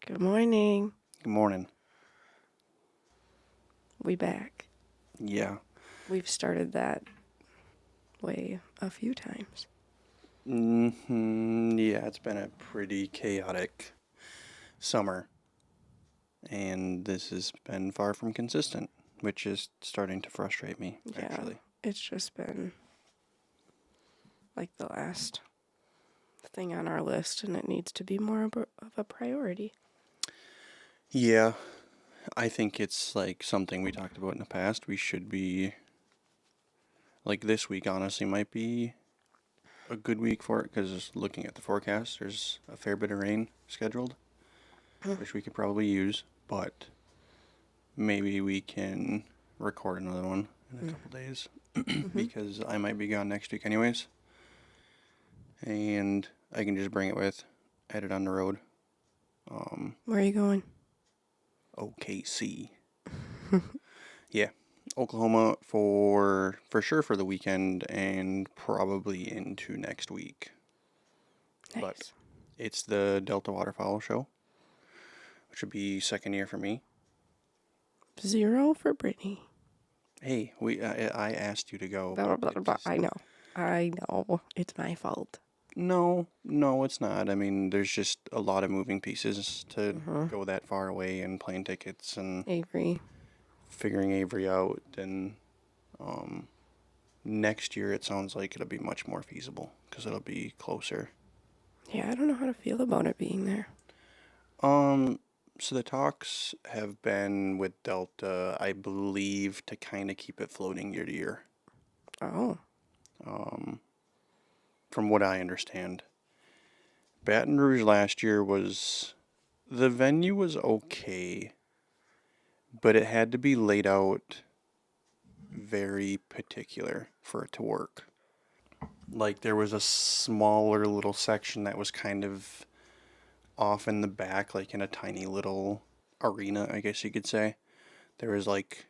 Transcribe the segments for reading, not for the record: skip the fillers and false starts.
Good morning. Good morning. We back. Yeah. We've started that way a few times. Yeah, it's been a pretty chaotic summer, and this has been far from consistent, which is starting to frustrate me, actually. It's just been like the last thing on our list, and it needs to be more of a priority. Yeah, I think it's like something we talked about in the past. We should be, like this week, honestly, might be a good week for it, because looking at the forecast, there's a fair bit of rain scheduled, which we could probably use, but maybe we can record another one in a couple days because I might be gone next week anyways. And I can just bring it with, edit on the road. Where are you going? OKC. Yeah. Oklahoma for sure for the weekend and probably into next week. Nice. But it's the Delta Waterfowl show, which would be second year for me. 0 for Brittany. Hey, I asked you to go. Blah, blah, blah, blah. I know. It's my fault. No, it's not. I mean, there's just a lot of moving pieces to go that far away, and plane tickets and Avery. figuring Avery out. And next year it sounds like it'll be much more feasible because it'll be closer. Yeah, I don't know how to feel about it being there. So the talks have been with Delta, I believe, to kind of keep it floating year to year. Oh. From what I understand. Baton Rouge last year the venue was okay, but it had to be laid out very particular for it to work. Like there was a smaller little section that was kind of off in the back, like in a tiny little arena, I guess you could say. There was like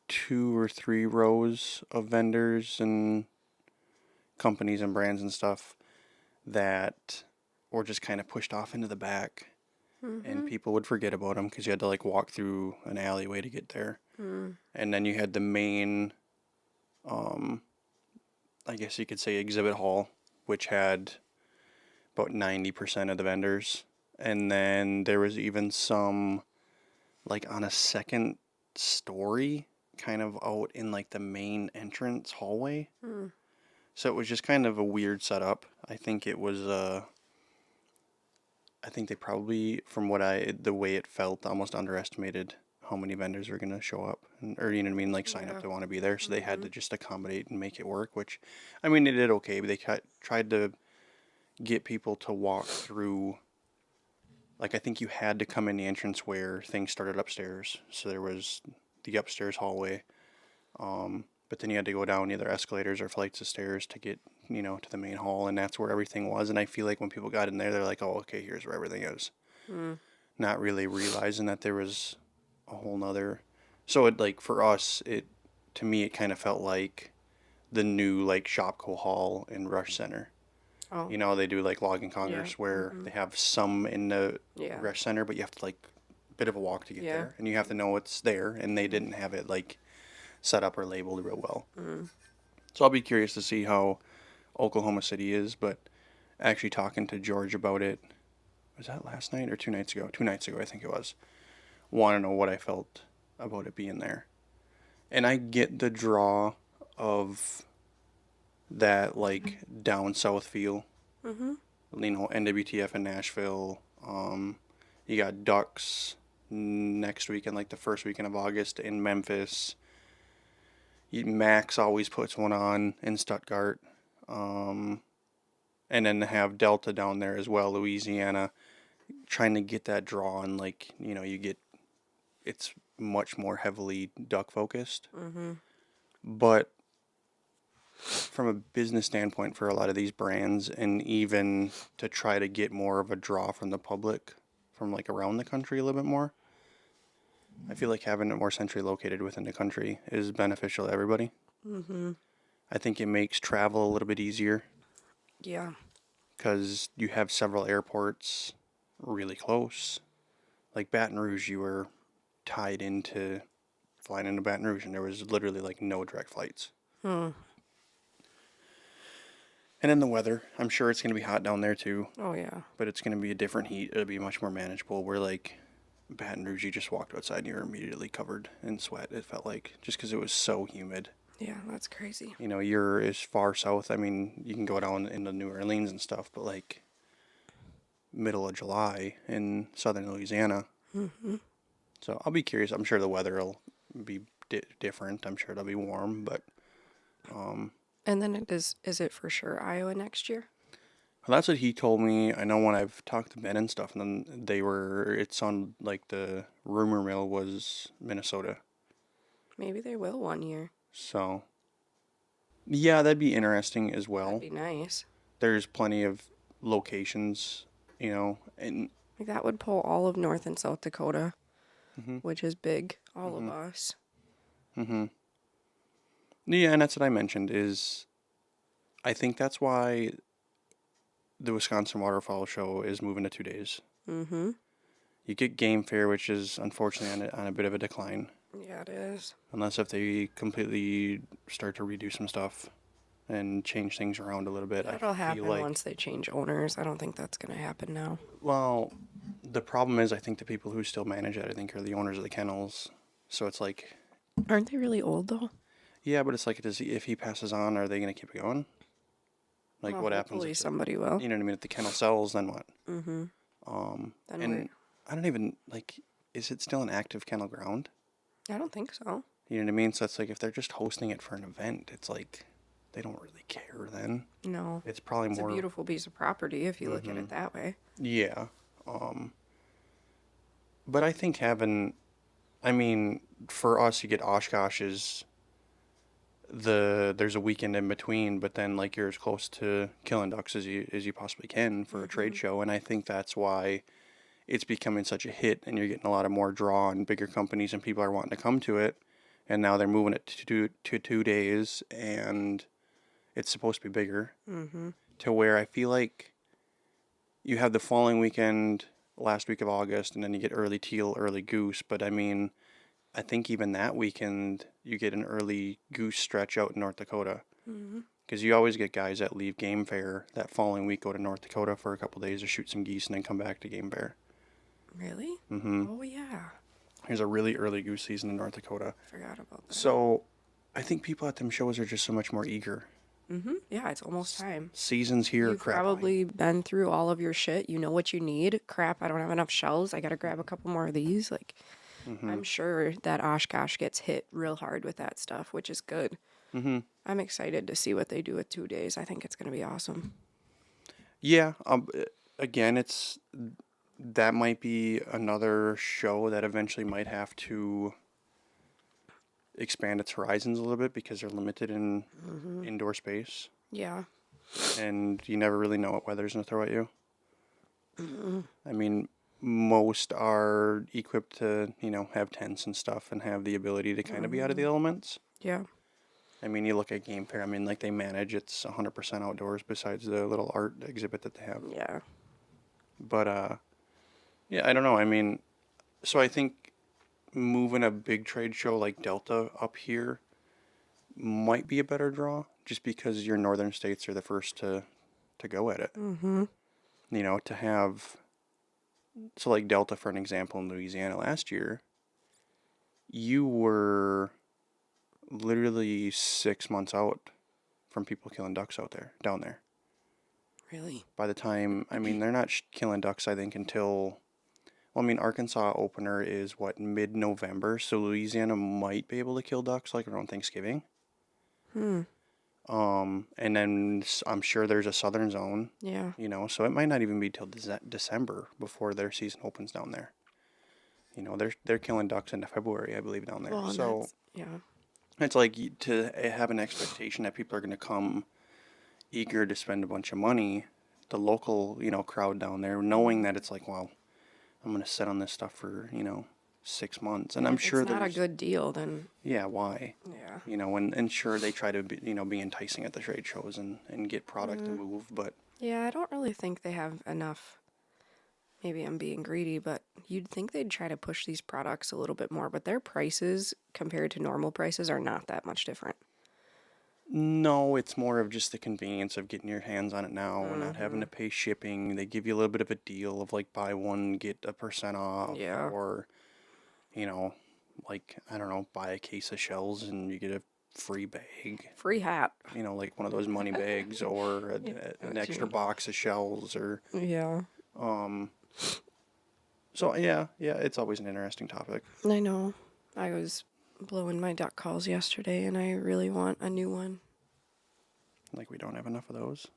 2 or 3 rows of vendors and companies and brands and stuff that were just kind of pushed off into the back. And people would forget about them because you had to like walk through an alleyway to get there. And then you had the main, I guess you could say, exhibit hall, which had about 90% of the vendors. And then there was even some, like on a second story, kind of out in like the main entrance hallway. So it was just kind of a weird setup. I think it was, I think they probably, the way it felt, almost underestimated how many vendors were going to show up, or you know what I mean, like sign up to want to be there. So they had to just accommodate and make it work, which, I mean, they did okay, but they tried to get people to walk through. Like, I think you had to come in the entrance where things started upstairs. So there was the upstairs hallway. But then you had to go down either escalators or flights of stairs to get, to the main hall. And that's where everything was. And I feel like when people got in there, they're like, oh, okay, here's where everything is. Not really realizing that there was a whole nother. So it, like, for us, to me, it kind of felt like the new, like, Shopko Hall in Rush Center. Oh. You know, they do like logging congress where they have some in the Rush Center, but you have to like a bit of a walk to get there, and you have to know it's there, and they didn't have it like set up or labeled real well. So I'll be curious to see how Oklahoma City is, but actually talking to George about it, was that last night or 2 nights ago? 2 nights ago, I think it was. Want to know what I felt about it being there. And I get the draw of that like down south feel. NWTF in Nashville. You got Ducks next weekend, like the first weekend of August in Memphis. Max always puts one on in Stuttgart. And then have Delta down there as well, Louisiana, trying to get that draw, and like, it's much more heavily duck focused. But from a business standpoint for a lot of these brands, and even to try to get more of a draw from the public from like around the country a little bit more, I feel like having it more centrally located within the country is beneficial to everybody. I think it makes travel a little bit easier Yeah. because you have several airports really close. Like Baton Rouge, you were tied into flying into Baton Rouge, and there was literally like no direct flights. Hmm. And then the weather, I'm sure it's going to be hot down there too, Oh, yeah. but it's going to be a different heat. It'll be much more manageable. Where like Baton Rouge, you just walked outside and you were immediately covered in sweat. It felt like just because it was so humid. Yeah, that's crazy. You know, you're as far south. I mean, you can go down into New Orleans and stuff, but like middle of July in southern Louisiana. Mm-hmm. So I'll be curious. I'm sure the weather will be different. I'm sure it'll be warm, but And then is it for sure Iowa next year? well, that's what he told me. I know when I've talked to Ben and stuff, and then it's on like the rumor mill was Minnesota. Maybe they will one year. So, yeah, that'd be interesting as well. That'd be nice. There's plenty of locations, you know, and Like that would pull all of North and South Dakota, mhm, which is big. All of mhm, us. mhm. Yeah, and that's what I mentioned is I think that's why the Wisconsin Waterfowl Show is moving to 2 days. Mm-hmm. You get Game Fair, which is unfortunately on a bit of a decline. Yeah, it is. Unless if they completely start to redo some stuff and change things around a little bit. That'll I feel happen like, once they change owners. I don't think that's going to happen now. well, the problem is I think the people who still manage it, I think, are the owners of the kennels. So it's like, Aren't they really old, though? yeah, but it's like, if he passes on, are they going to keep it going? Like, Well, what happens hopefully if somebody will. you know what I mean? If the kennel sells, then what? Mm-hmm. Then And I don't even, like, is it still an active kennel ground? I don't think so. You know what I mean? So it's like, if they're just hosting it for an event, it's like, they don't really care then. No. It's probably It's more. a beautiful piece of property if you look at it that way. Yeah. But I think I mean, for us, you get Oshkosh is there's a weekend in between, but then like you're as close to killing ducks as you possibly can for a trade show, and I think that's why it's becoming such a hit, and you're getting a lot of more draw and bigger companies, and people are wanting to come to it, and now they're moving it to 2 days, and it's supposed to be bigger, to where I feel like you have the following weekend, last week of August, and then you get early teal, early goose. But I mean, I think even that weekend you get an early goose stretch out in North Dakota. Because you always get guys that leave Game Fair that following week, go to North Dakota for a couple days to shoot some geese, and then come back to Game Fair. Really? Mm-hmm. Oh, yeah. There's a really early goose season in North Dakota. Forgot about that. So I think people at them shows are just so much more eager. Mm-hmm. Yeah, it's almost time. Season's here. You've Crap. probably been through all of your shit. You know what you need. Crap, I don't have enough shells. I got to grab a couple more of these. Like, I'm sure that Oshkosh gets hit real hard with that stuff, which is good. Mm-hmm. I'm excited to see what they do with 2 days. I think it's going to be awesome. Yeah. Again, that might be another show that eventually might have to expand its horizons a little bit because they're limited in indoor space, Yeah. and you never really know what weather's gonna throw at you. I mean, most are equipped to have tents and stuff and have the ability to kind of be out of the elements. Yeah. I mean, you look at Game Fair. I mean, like they manage it's 100% outdoors besides the little art exhibit that they have. Yeah. But yeah, I don't know. I mean, so I think moving a big trade show like Delta up here might be a better draw just because your northern states are the first to go at it. Mm-hmm. To have, so like Delta, for an example, in Louisiana last year, you were literally 6 months out from people killing ducks down there. Really? By the time, I mean, they're not killing ducks, I think, until, well, I mean, Arkansas opener is what, mid-November, so Louisiana might be able to kill ducks like around Thanksgiving. And then I'm sure there's a southern zone. Yeah. So it might not even be till December before their season opens down there. They're killing ducks into February, I believe, down there. Well, so yeah. it's like to have an expectation that people are going to come eager to spend a bunch of money, the local, crowd down there, knowing that it's like, well, I'm going to sit on this stuff for, 6 months. And I'm sure it's not a good deal, then. Yeah, why? Yeah. And sure they try to be enticing at the trade shows and get product to move, but Yeah, I don't really think they have enough maybe I'm being greedy, but you'd think they'd try to push these products a little bit more, but their prices compared to normal prices are not that much different. No, it's more of just the convenience of getting your hands on it now and not having to pay shipping. They give you a little bit of a deal of like buy one, get a % off, Yeah. or, you know, like, I don't know, buy a case of shells and you get a free bag. Free hat. You know, like one of those money bags or an extra box of shells or, Yeah. so yeah, it's always an interesting topic. I know. I was blowing my duck calls yesterday and I really want a new one. Like we don't have enough of those.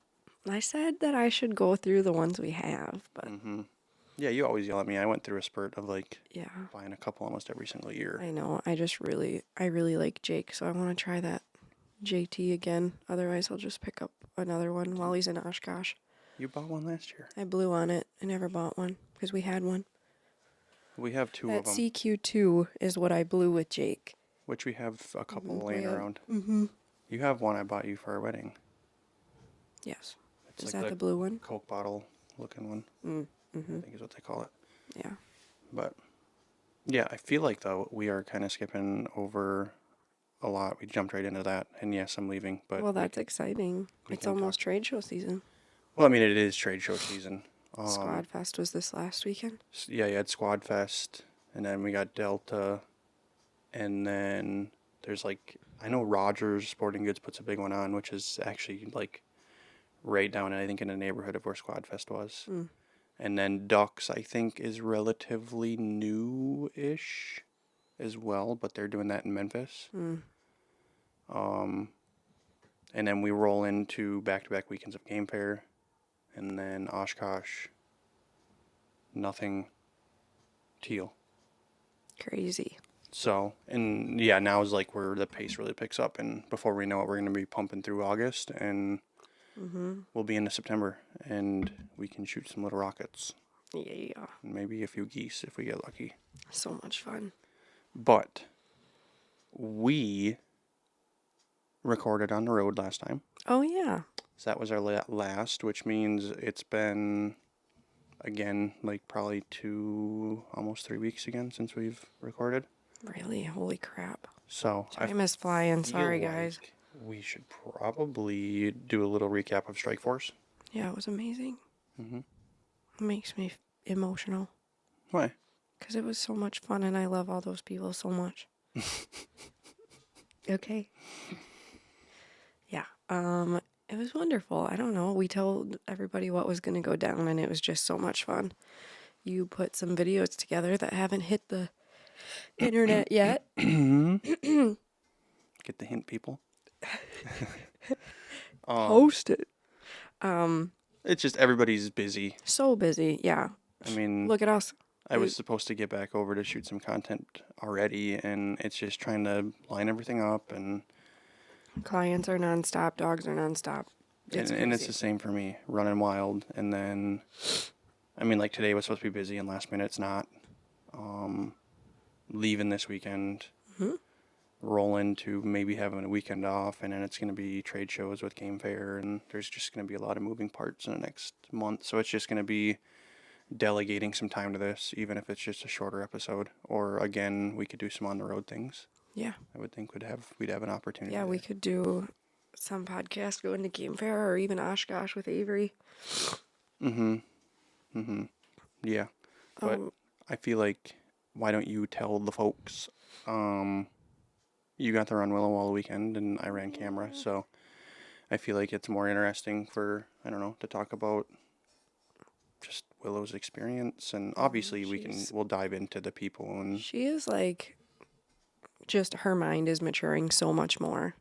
I said that I should go through the ones we have, but Yeah, you always yell at me. I went through a spurt of like yeah, buying a couple almost every single year. I know. I really like Jake, so I want to try that JT again. Otherwise, I'll just pick up another one while he's in Oshkosh. You bought one last year. I blew on it. I never bought one because we had one. We have two That of them, CQ2 is what I blew with Jake. which we have a couple laying Yeah. around. You have one I bought you for our wedding. Yes. It's Is like that the blue one? Coke bottle looking one. I think is what they call it. Yeah. But yeah, I feel like though we are kind of skipping over a lot. We jumped right into that, and yes, I'm leaving. But Well, that's exciting. It's can almost trade show season. well, I mean, it is trade show season. Squad Fest was this last weekend. Yeah, you had Squad Fest, and then we got Delta, and then there's like I know Rogers Sporting Goods puts a big one on, which is actually like right down, I think, in the neighborhood of where Squad Fest was. And then Ducks, I think, is relatively new-ish as well, but they're doing that in Memphis. And then we roll into back-to-back weekends of Game Fair, and then Oshkosh, nothing, teal. Crazy. So, and yeah, now is like where the pace really picks up, and before we know it, we're going to be pumping through August, and we'll be into September, and we can shoot some little rockets. Yeah. And maybe a few geese if we get lucky. So much fun. But we recorded on the road last time. Oh, yeah. So that was our last, which means it's been, again, like probably almost 3 weeks again since we've recorded. Really? Holy crap. So Time is flying. Sorry, guys. We should probably do a little recap of Strike Force. Yeah, it was amazing. It makes me emotional. Why? Because it was so much fun and I love all those people so much. Okay. Yeah. It was wonderful. I don't know. We told everybody what was going to go down and it was just so much fun. You put some videos together that haven't hit the internet yet. Get the hint, people. Post it. It's just everybody's busy. So busy. Yeah. I mean, Look at us. I was supposed to get back over to shoot some content already, and it's just trying to line everything up, and Clients are nonstop. Dogs are nonstop. and it's the same for me, running wild. And then, I mean, like today was supposed to be busy, and last minute it's not. Leaving this weekend, roll into maybe having a weekend off, and then it's going to be trade shows with Game Fair, and there's just going to be a lot of moving parts in the next month. So it's just going to be delegating some time to this, even if it's just a shorter episode. Or again, we could do some on the road things. Yeah. I would think we'd have an opportunity. Yeah, we could do some podcast going to Game Fair or even Oshkosh with Avery. Yeah. But I feel like, why don't you tell the folks, you got to run Willow all weekend and I ran camera, so I feel like it's more interesting for, I don't know, to talk about just Willow's experience, and obviously we'll dive into the people, and She is like, just her mind is maturing so much more.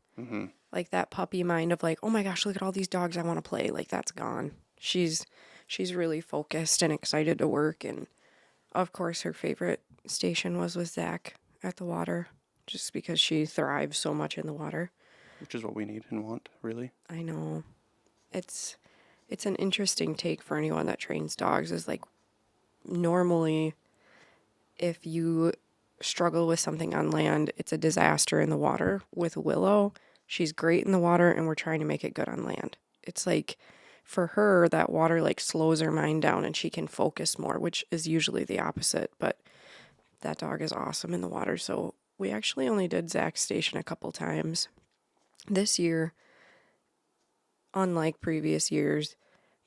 Like that puppy mind of like, oh my gosh, look at all these dogs I want to play. Like that's gone. She's really focused and excited to work, and of course her favorite station was with Zach at the water, just because she thrives so much in the water. which is what we need and want, really. I know. It's an interesting take for anyone that trains dogs, is like normally if you struggle with something on land, it's a disaster in the water. With Willow, she's great in the water and we're trying to make it good on land. It's like for her, that water like slows her mind down and she can focus more, which is usually the opposite. But that dog is awesome in the water. So we actually only did Zach's station a couple times. This year, unlike previous years,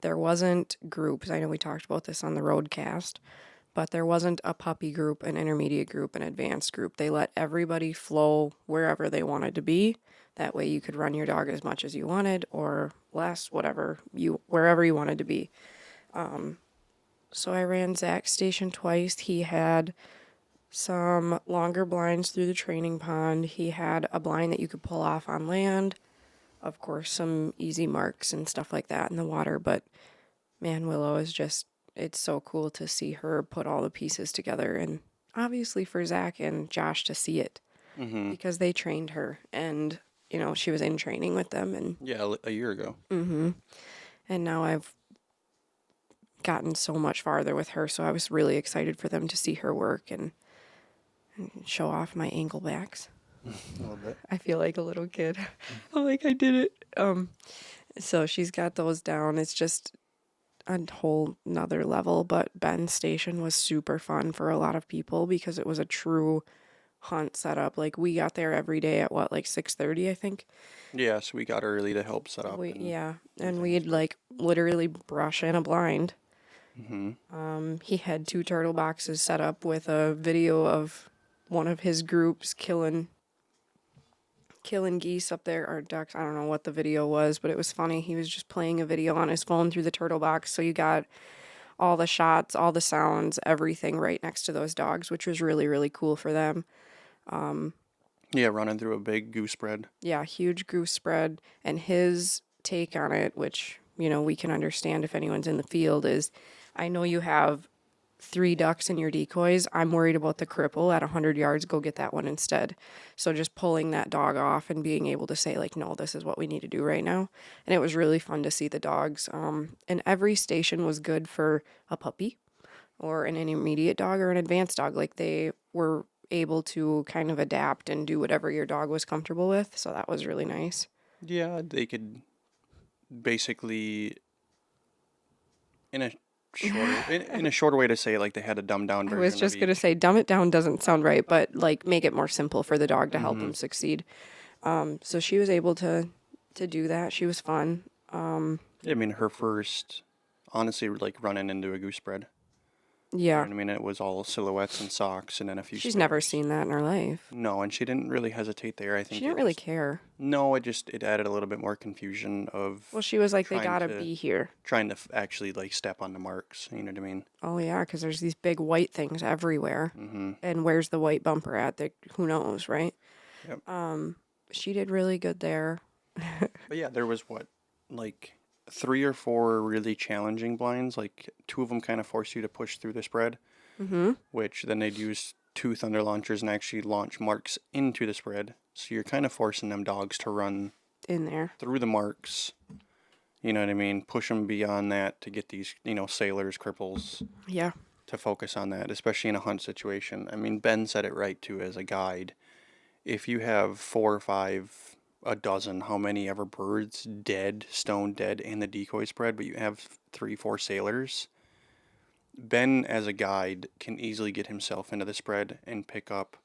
there wasn't groups. I know we talked about this on the roadcast, but there wasn't a puppy group, an intermediate group, an advanced group. They let everybody flow wherever they wanted to be. That way you could run your dog as much as you wanted or less, wherever you wanted to be. So I ran Zach's station twice. He had some longer blinds through the training pond. He had a blind that you could pull off on land. Of course, some easy marks and stuff like that in the water. But man, Willow is just, it's so cool to see her put all the pieces together. And obviously for Zach and Josh to see it because they trained her and, you know, she was in training with them. And Yeah, a year ago. and now I've gotten so much farther with her. So I was really excited for them to see her work and show off my ankle backs. A little bit. I feel like a little kid. I'm like, I did it. So she's got those down. It's just a whole nother level. But Ben's station was super fun for a lot of people because it was a true hunt setup. Like we got there every day at what, like 6:30, I think. Yeah, so we got early to help set up. And we'd like literally brush in a blind. He had 2 turtle boxes set up with a video of one of his groups killing geese up there, or ducks. I don't know what the video was, but it was funny. He was just playing a video on his phone through the turtle box. So you got all the shots, all the sounds, everything right next to those dogs, which was really, really cool for them. Yeah, running through a big goose spread. Yeah, huge goose spread. And his take on it, which, you know, we can understand if anyone's in the field, is I know you have 3 ducks in your decoys. I'm worried about the cripple at 100 yards. Go get that one instead. So just pulling that dog off and being able to say, like, no, this is what we need to do right now. And it was really fun to see the dogs. And every station was good for a puppy or an intermediate dog or an advanced dog. Like they were able to kind of adapt and do whatever your dog was comfortable with. So that was really nice. Yeah, they could basically, in a shorter way to say it, like they had a dumbed down version. I was just going to say, dumb it down doesn't sound right, but like make it more simple for the dog to help him succeed. So she was able to do that. She was fun. I mean, her first, honestly, like running into a goose spread. Yeah. You know what I mean, it was all silhouettes and socks and then a few She's spreads. never seen that in her life. No, and she didn't really hesitate there. I think She didn't really care. No, it added a little bit more confusion of. Well, she was like, they trying gotta to- be here. Trying to actually like step on the marks. You know what I mean? Oh yeah, because there's these big white things everywhere. And where's the white bumper at? Who knows, right? Yep. She did really good there. But yeah, there was like 3 or 4 really challenging blinds. Like 2 of them kind of forced you to push through the spread, which then they'd use 2 thunder launchers and actually launch marks into the spread. So you're kind of forcing them dogs to run in there through the marks. You know what I mean? Push them beyond that to get these, sailors, cripples. Yeah. To focus on that, especially in a hunt situation. I mean, Ben said it right too as a guide. If you have 4 or 5, a dozen, how many ever birds dead, stone dead in the decoy spread, but you have 3, 4 sailors, Ben as a guide can easily get himself into the spread and pick up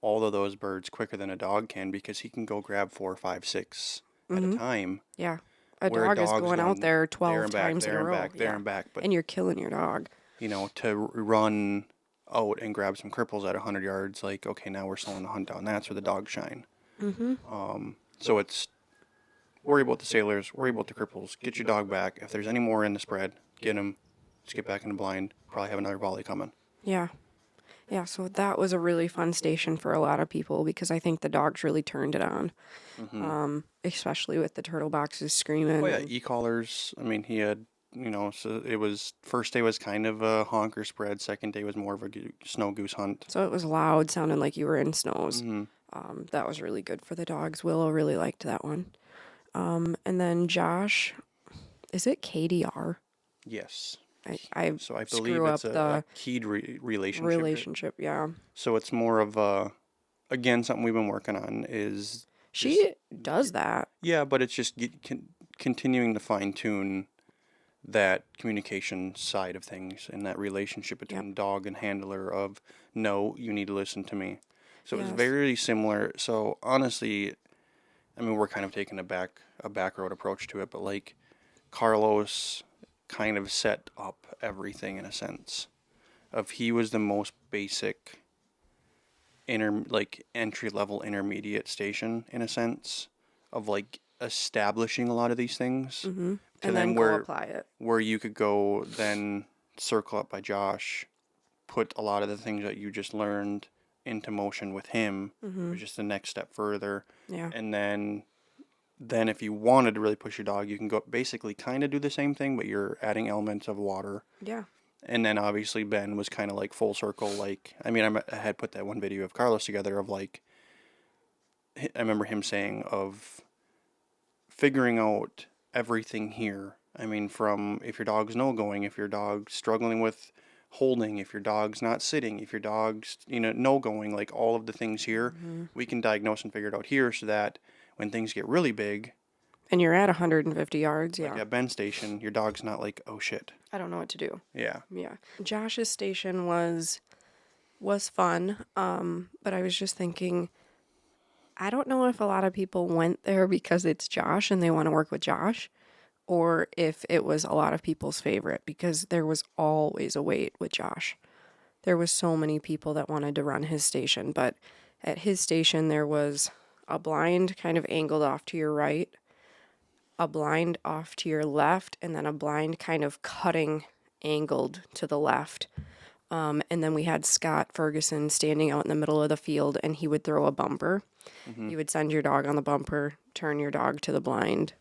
all of those birds quicker than a dog can because he can go grab 4, 5, 6 at a time. Yeah. A dog is going out there 12 times in a row. There and back. But, and you're killing your dog. To run out and grab some cripples at 100 yards, like, okay, now we're slowing the hunt down. That's where the dogs shine. So it's worry about the sailors, worry about the cripples, get your dog back. If there's any more in the spread, get him. Just get back in the blind. Probably have another volley coming. Yeah. Yeah, so that was a really fun station for a lot of people because I think the dogs really turned it on, especially with the turtle boxes screaming. Oh, yeah, e-collars. I mean, he had, so it was, first day was kind of a honker spread. Second day was more of a snow goose hunt. So it was loud, sounding like you were in snows. That was really good for the dogs. Willow really liked that one. And then Josh, is it KDR? Yes. I so I screw believe it's up a keyed relationship. Relationship, yeah. So it's more of again, something we've been working on is... She does that. Yeah, but it's just continuing to fine-tune that communication side of things and that relationship between dog and handler of, no, you need to listen to me. So it was very similar. So honestly, I mean, we're kind of taking a back road approach to it, but like Carlos kind of set up everything in a sense of he was the most basic entry level intermediate station in a sense of like establishing a lot of these things Mm-hmm. to And then go apply it. Where you could go then circle up by Josh, put a lot of the things that you just learned into motion with him, which is the next step further. Yeah. And then if you wanted to really push your dog, you can go basically kind of do the same thing, but you're adding elements of water. Yeah. And then obviously Ben was kind of like full circle. Like, I mean, I had put that one video of Carlos together of like, I remember him saying of figuring out everything here. I mean, from if your dog's no going, if your dog's struggling with holding, if your dog's not sitting, if your dog's, no going, like all of the things here, we can diagnose and figure it out here so that when things get really big, and you're at 150 yards, like at Ben's station, your dog's not like, oh shit, I don't know what to do. Yeah. Yeah. Josh's station was fun, but I was just thinking, I don't know if a lot of people went there because it's Josh and they want to work with Josh, or if it was a lot of people's favorite, because there was always a wait with Josh. There was so many people that wanted to run his station, but at his station there was a blind kind of angled off to your right, a blind off to your left, and then a blind kind of cutting angled to the left. And then we had Scott Ferguson standing out in the middle of the field, and he would throw a bumper. You would send your dog on the bumper, turn your dog to the blind,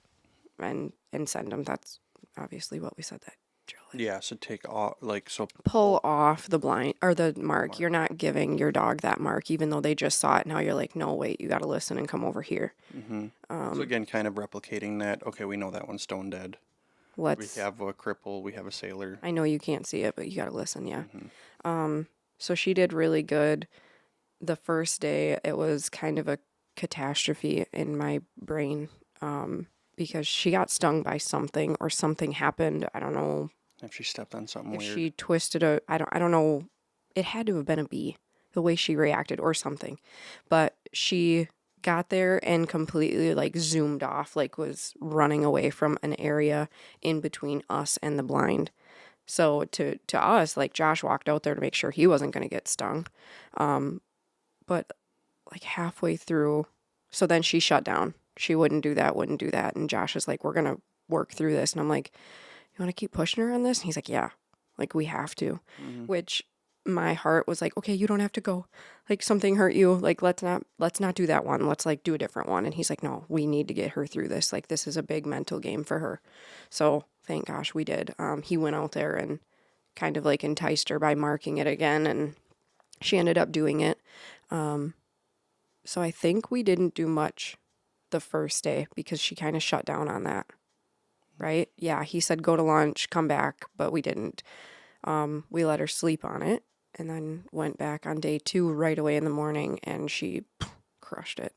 and send him. That's obviously what we said that drill is. Yeah, so take off, Pull off the blind, or the mark. You're not giving your dog that mark, even though they just saw it. Now you're like, no, wait, you got to listen and come over here. So again, kind of replicating that. Okay, we know that one's stone dead. We have a cripple. We have a sailor. I know you can't see it, but you got to listen, yeah. So she did really good. The first day, it was kind of a catastrophe in my brain because she got stung by something, or something happened. I don't know. If she stepped on something If weird. she twisted I don't know. It had to have been a bee, the way she reacted, or something. But she got there and completely like zoomed off, like was running away from an area in between us and the blind. So to us, like Josh walked out there to make sure he wasn't going to get stung. But like halfway through, so then she shut down. She wouldn't do that. And Josh is like, we're going to work through this. And I'm like, you want to keep pushing her on this? And he's like, yeah, like we have to, which my heart was like, okay, you don't have to go. Like something hurt you. Like, let's not do that one. Let's like do a different one. And he's like, no, we need to get her through this. Like, this is a big mental game for her. So thank gosh we did. He went out there and kind of like enticed her by marking it again. And she ended up doing it. So I think we didn't do much the first day because she kind of shut down on that. Right? Yeah, he said go to lunch, come back, but we didn't. We let her sleep on it and then went back on day 2 right away in the morning, and she crushed it.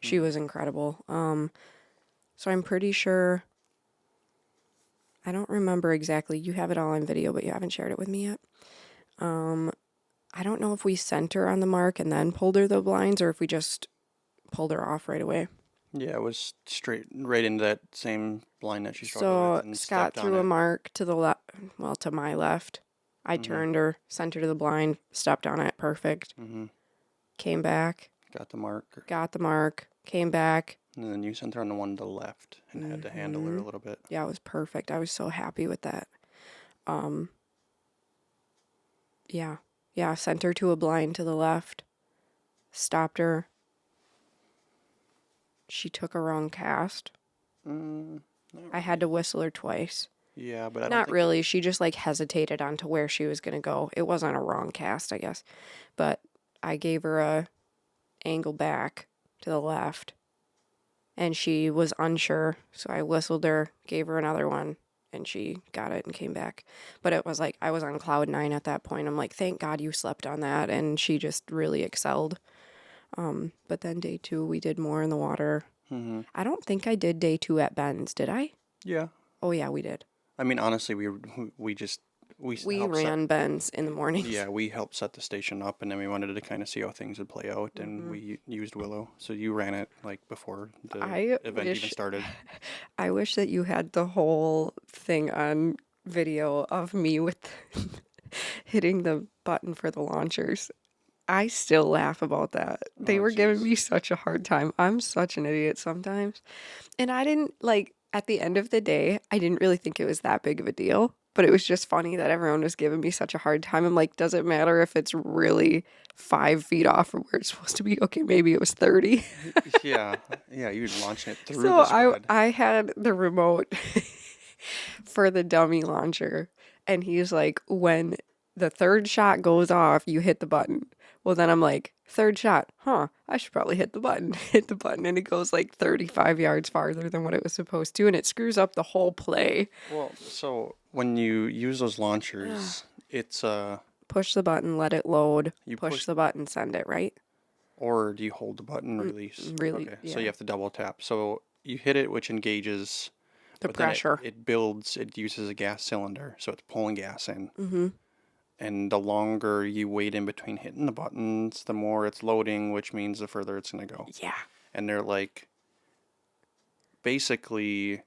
She was incredible. So I'm pretty sure, I don't remember exactly. You have it all on video, but you haven't shared it with me yet. I don't know if we sent her on the mark and then pulled her the blinds, or if we just pulled her off right away. Yeah, it was straight right into that same line that she struggled with. And Scott threw a mark to the left, well, to my left. I turned her, sent her to the blind, stepped on it, perfect. Came back. Got the mark, came back. And then you sent her on the one to the left and had to handle her a little bit. Yeah, it was perfect. I was so happy with that. Yeah, sent her to a blind to the left, stopped her. She took a wrong cast. I had to whistle her twice. Yeah, but I don't Not think really. She just like hesitated onto where she was going to go. It wasn't a wrong cast, I guess. But I gave her a angle back to the left, and she was unsure. So I whistled her, gave her another one, and she got it and came back. But it was like I was on cloud 9 at that point. I'm like, thank God you slept on that. And she just really excelled. But then day 2, we did more in the water. I don't think I did day 2 at Ben's, did I? Yeah. Oh, yeah, we did. I mean, honestly, we We helped set. ran Ben's in the mornings. Yeah, we helped set the station up, and then we wanted to kind of see how things would play out, and we used Willow. So you ran it like before the I event even wish started. I wish that you had the whole thing on video of me with hitting the button for the launchers. I still laugh about that. They Oh, were giving jeez. me such a hard time. I'm such an idiot sometimes. And I didn't like at the end of the day, I didn't really think it was that big of a deal, but it was just funny that everyone was giving me such a hard time. I'm like, does it matter if it's really 5 feet off from where it's supposed to be? Okay, maybe it was 30. Yeah, yeah, you were launching it through So the I spread. I had the remote for the dummy launcher, and he's like, when the third shot goes off, you hit the button. Well, then I'm like, third shot, huh? I should probably hit the button. Hit the button, and it goes like 35 yards farther than what it was supposed to, and it screws up the whole play. Well, so when you use those launchers, it's Push the button, let it load. you Push push, the button, send it, right? or do you hold the button, release? Really, Okay, so yeah. you have to double tap. So you hit it, which engages, The but then pressure. it builds. It uses a gas cylinder, so it's pulling gas in. Mm-hmm. And the longer you wait in between hitting the buttons, the more it's loading, which means the further it's going to go. Yeah. And they're like, basically,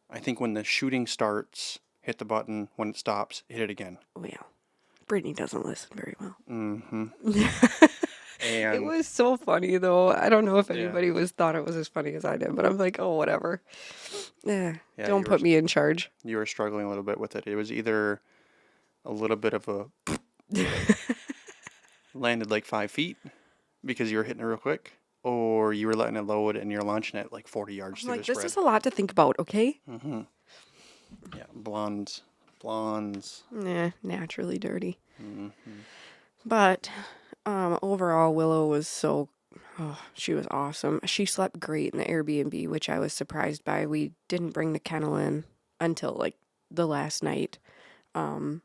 I think when the shooting starts, hit the button. When it stops, hit it again. Well, Brittany doesn't listen very well. Mm-hmm. It And was so funny though. I don't know if yeah, anybody thought it was as funny as I did, but I'm like, oh, whatever. Yeah, yeah, don't put me in charge. you were struggling a little bit with it. It was either a little bit of a landed like 5 feet because you were hitting it real quick, or you were letting it load and you're launching it like 40 yards I'm through like, the this spread. is a lot to think about, okay? Mm-hmm. Yeah, blondes. Naturally dirty. Mm-hmm. But overall, Willow was she was awesome. She slept great in the Airbnb, which I was surprised by. We didn't bring the kennel in until like the last night when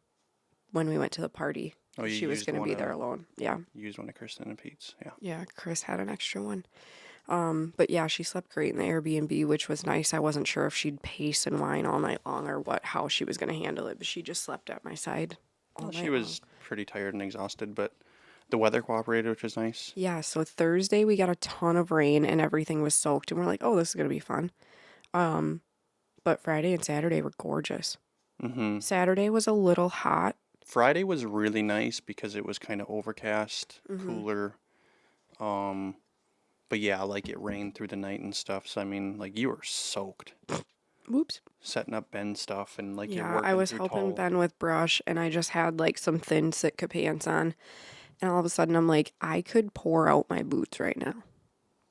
we went to the party. Oh, you She was used going to one be of there alone. Yeah. used one of Kristen and Pete's. Yeah. Yeah, Chris had an extra one. But yeah, she slept great in the Airbnb, which was nice. I wasn't sure if she'd pace and whine all night long or how she was going to handle it, but she just slept at my side all Well, night she was pretty tired and exhausted, but the weather cooperated, which was nice. Yeah, so Thursday we got a ton of rain and everything was soaked, and we're like, oh, this is going to be fun. But Friday and Saturday were gorgeous. Mm-hmm. Saturday was a little hot. Friday was really nice because it was kind of overcast, cooler. But yeah, like it rained through the night and stuff. So I mean, like you were soaked Whoops. setting up Ben stuff and like you're Yeah, working I was through helping tall. Ben with brush, and I just had like some thin Sitka pants on. And all of a sudden, I'm like, I could pour out my boots right now.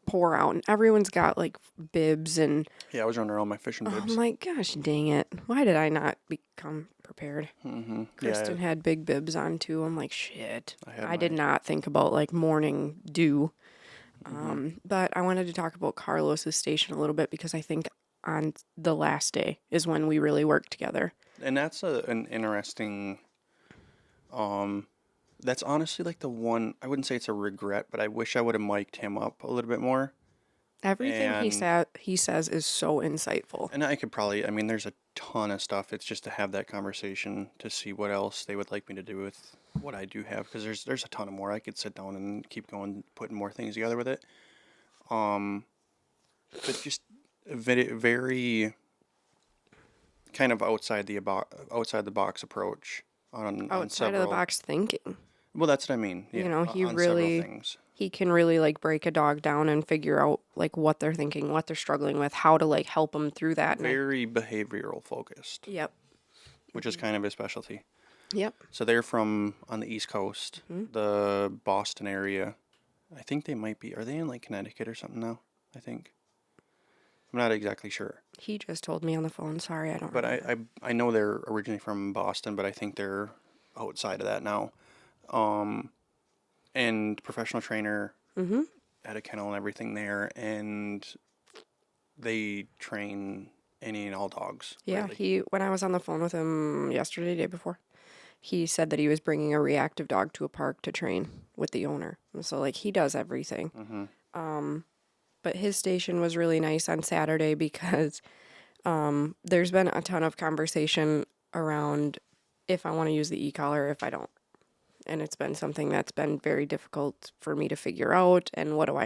Pour out. And everyone's got like bibs, and Yeah, I was running around my fishing bibs. I'm like, gosh dang it. Why did I not become prepared? Mm-hmm. Kristen Yeah, had big bibs on too. I'm like, shit. I I did not think about like morning dew. But I wanted to talk about Carlos's station a little bit because I think on the last day is when we really worked together. and that's an interesting. That's honestly like the one. I wouldn't say it's a regret, but I wish I would have mic'd him up a little bit more. Everything And he says is so insightful. And I could probably, I mean, there's a ton of stuff. It's just to have that conversation to see what else they would like me to do with what I do have, because there's a ton of more. I could sit down and keep going, putting more things together with it. But just very, very kind of outside the box approach on Outside several. of the box thinking. Well, that's what I mean. Yeah, You know, he on several really things. he can really like break a dog down and figure out like what they're thinking, what they're struggling with, how to like help them through that. Very behavioral focused, Yep. which is kind of his specialty. Yep. So they're from on the East Coast, the Boston area. I think they might be. Are they in like Connecticut or something now? I think. I'm not exactly sure. He just told me on the phone. Sorry, I don't But remember. I know they're originally from Boston, but I think they're outside of that now. And professional trainer at a kennel and everything there, and they train any and all dogs. Yeah, really. when I was on the phone with him yesterday, day before, he said that he was bringing a reactive dog to a park to train with the owner. And so like he does everything. But his station was really nice on Saturday because There's been a ton of conversation around if I want to use the e-collar, if I don't. And it's been something that's been very difficult for me to figure out. And what am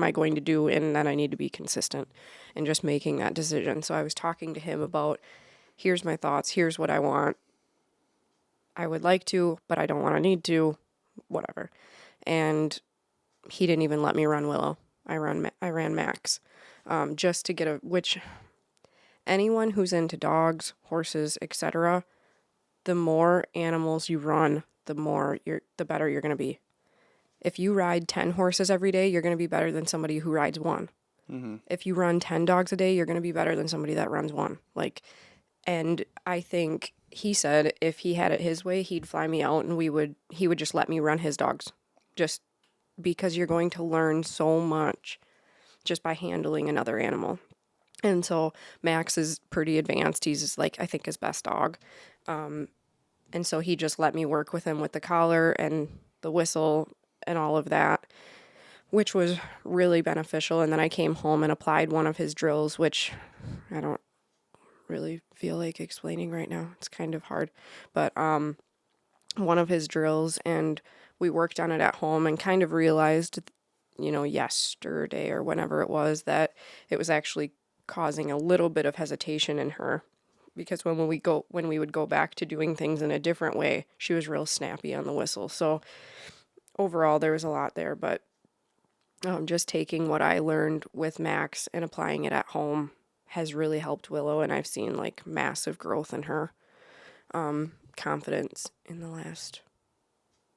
I going to do? And then I need to be consistent in just making that decision. So I was talking to him about, here's my thoughts, here's what I want. I would like to, but I don't want to need to, whatever. And he didn't even let me run Willow. I ran Max, just to get which anyone who's into dogs, horses, etc., the more animals you run, the better you're going to be. If you ride 10 horses every day, you're going to be better than somebody who rides one. Mm-hmm. If you run 10 dogs a day, you're going to be better than somebody that runs one. And I think he said if he had it his way, he'd fly me out and he would just let me run his dogs. Just because you're going to learn so much just by handling another animal. And so Max is pretty advanced. He's like, I think, his best dog. And so he just let me work with him with the collar and the whistle and all of that, which was really beneficial. And then I came home and applied one of his drills, which I don't really feel like explaining right now. It's kind of hard. But one of his drills, and we worked on it at home and kind of realized, yesterday or whenever it was, that it was actually causing a little bit of hesitation in her. Because when we would go back to doing things in a different way, she was real snappy on the whistle. So overall, there was a lot there, but just taking what I learned with Max and applying it at home has really helped Willow, and I've seen like massive growth in her confidence in the last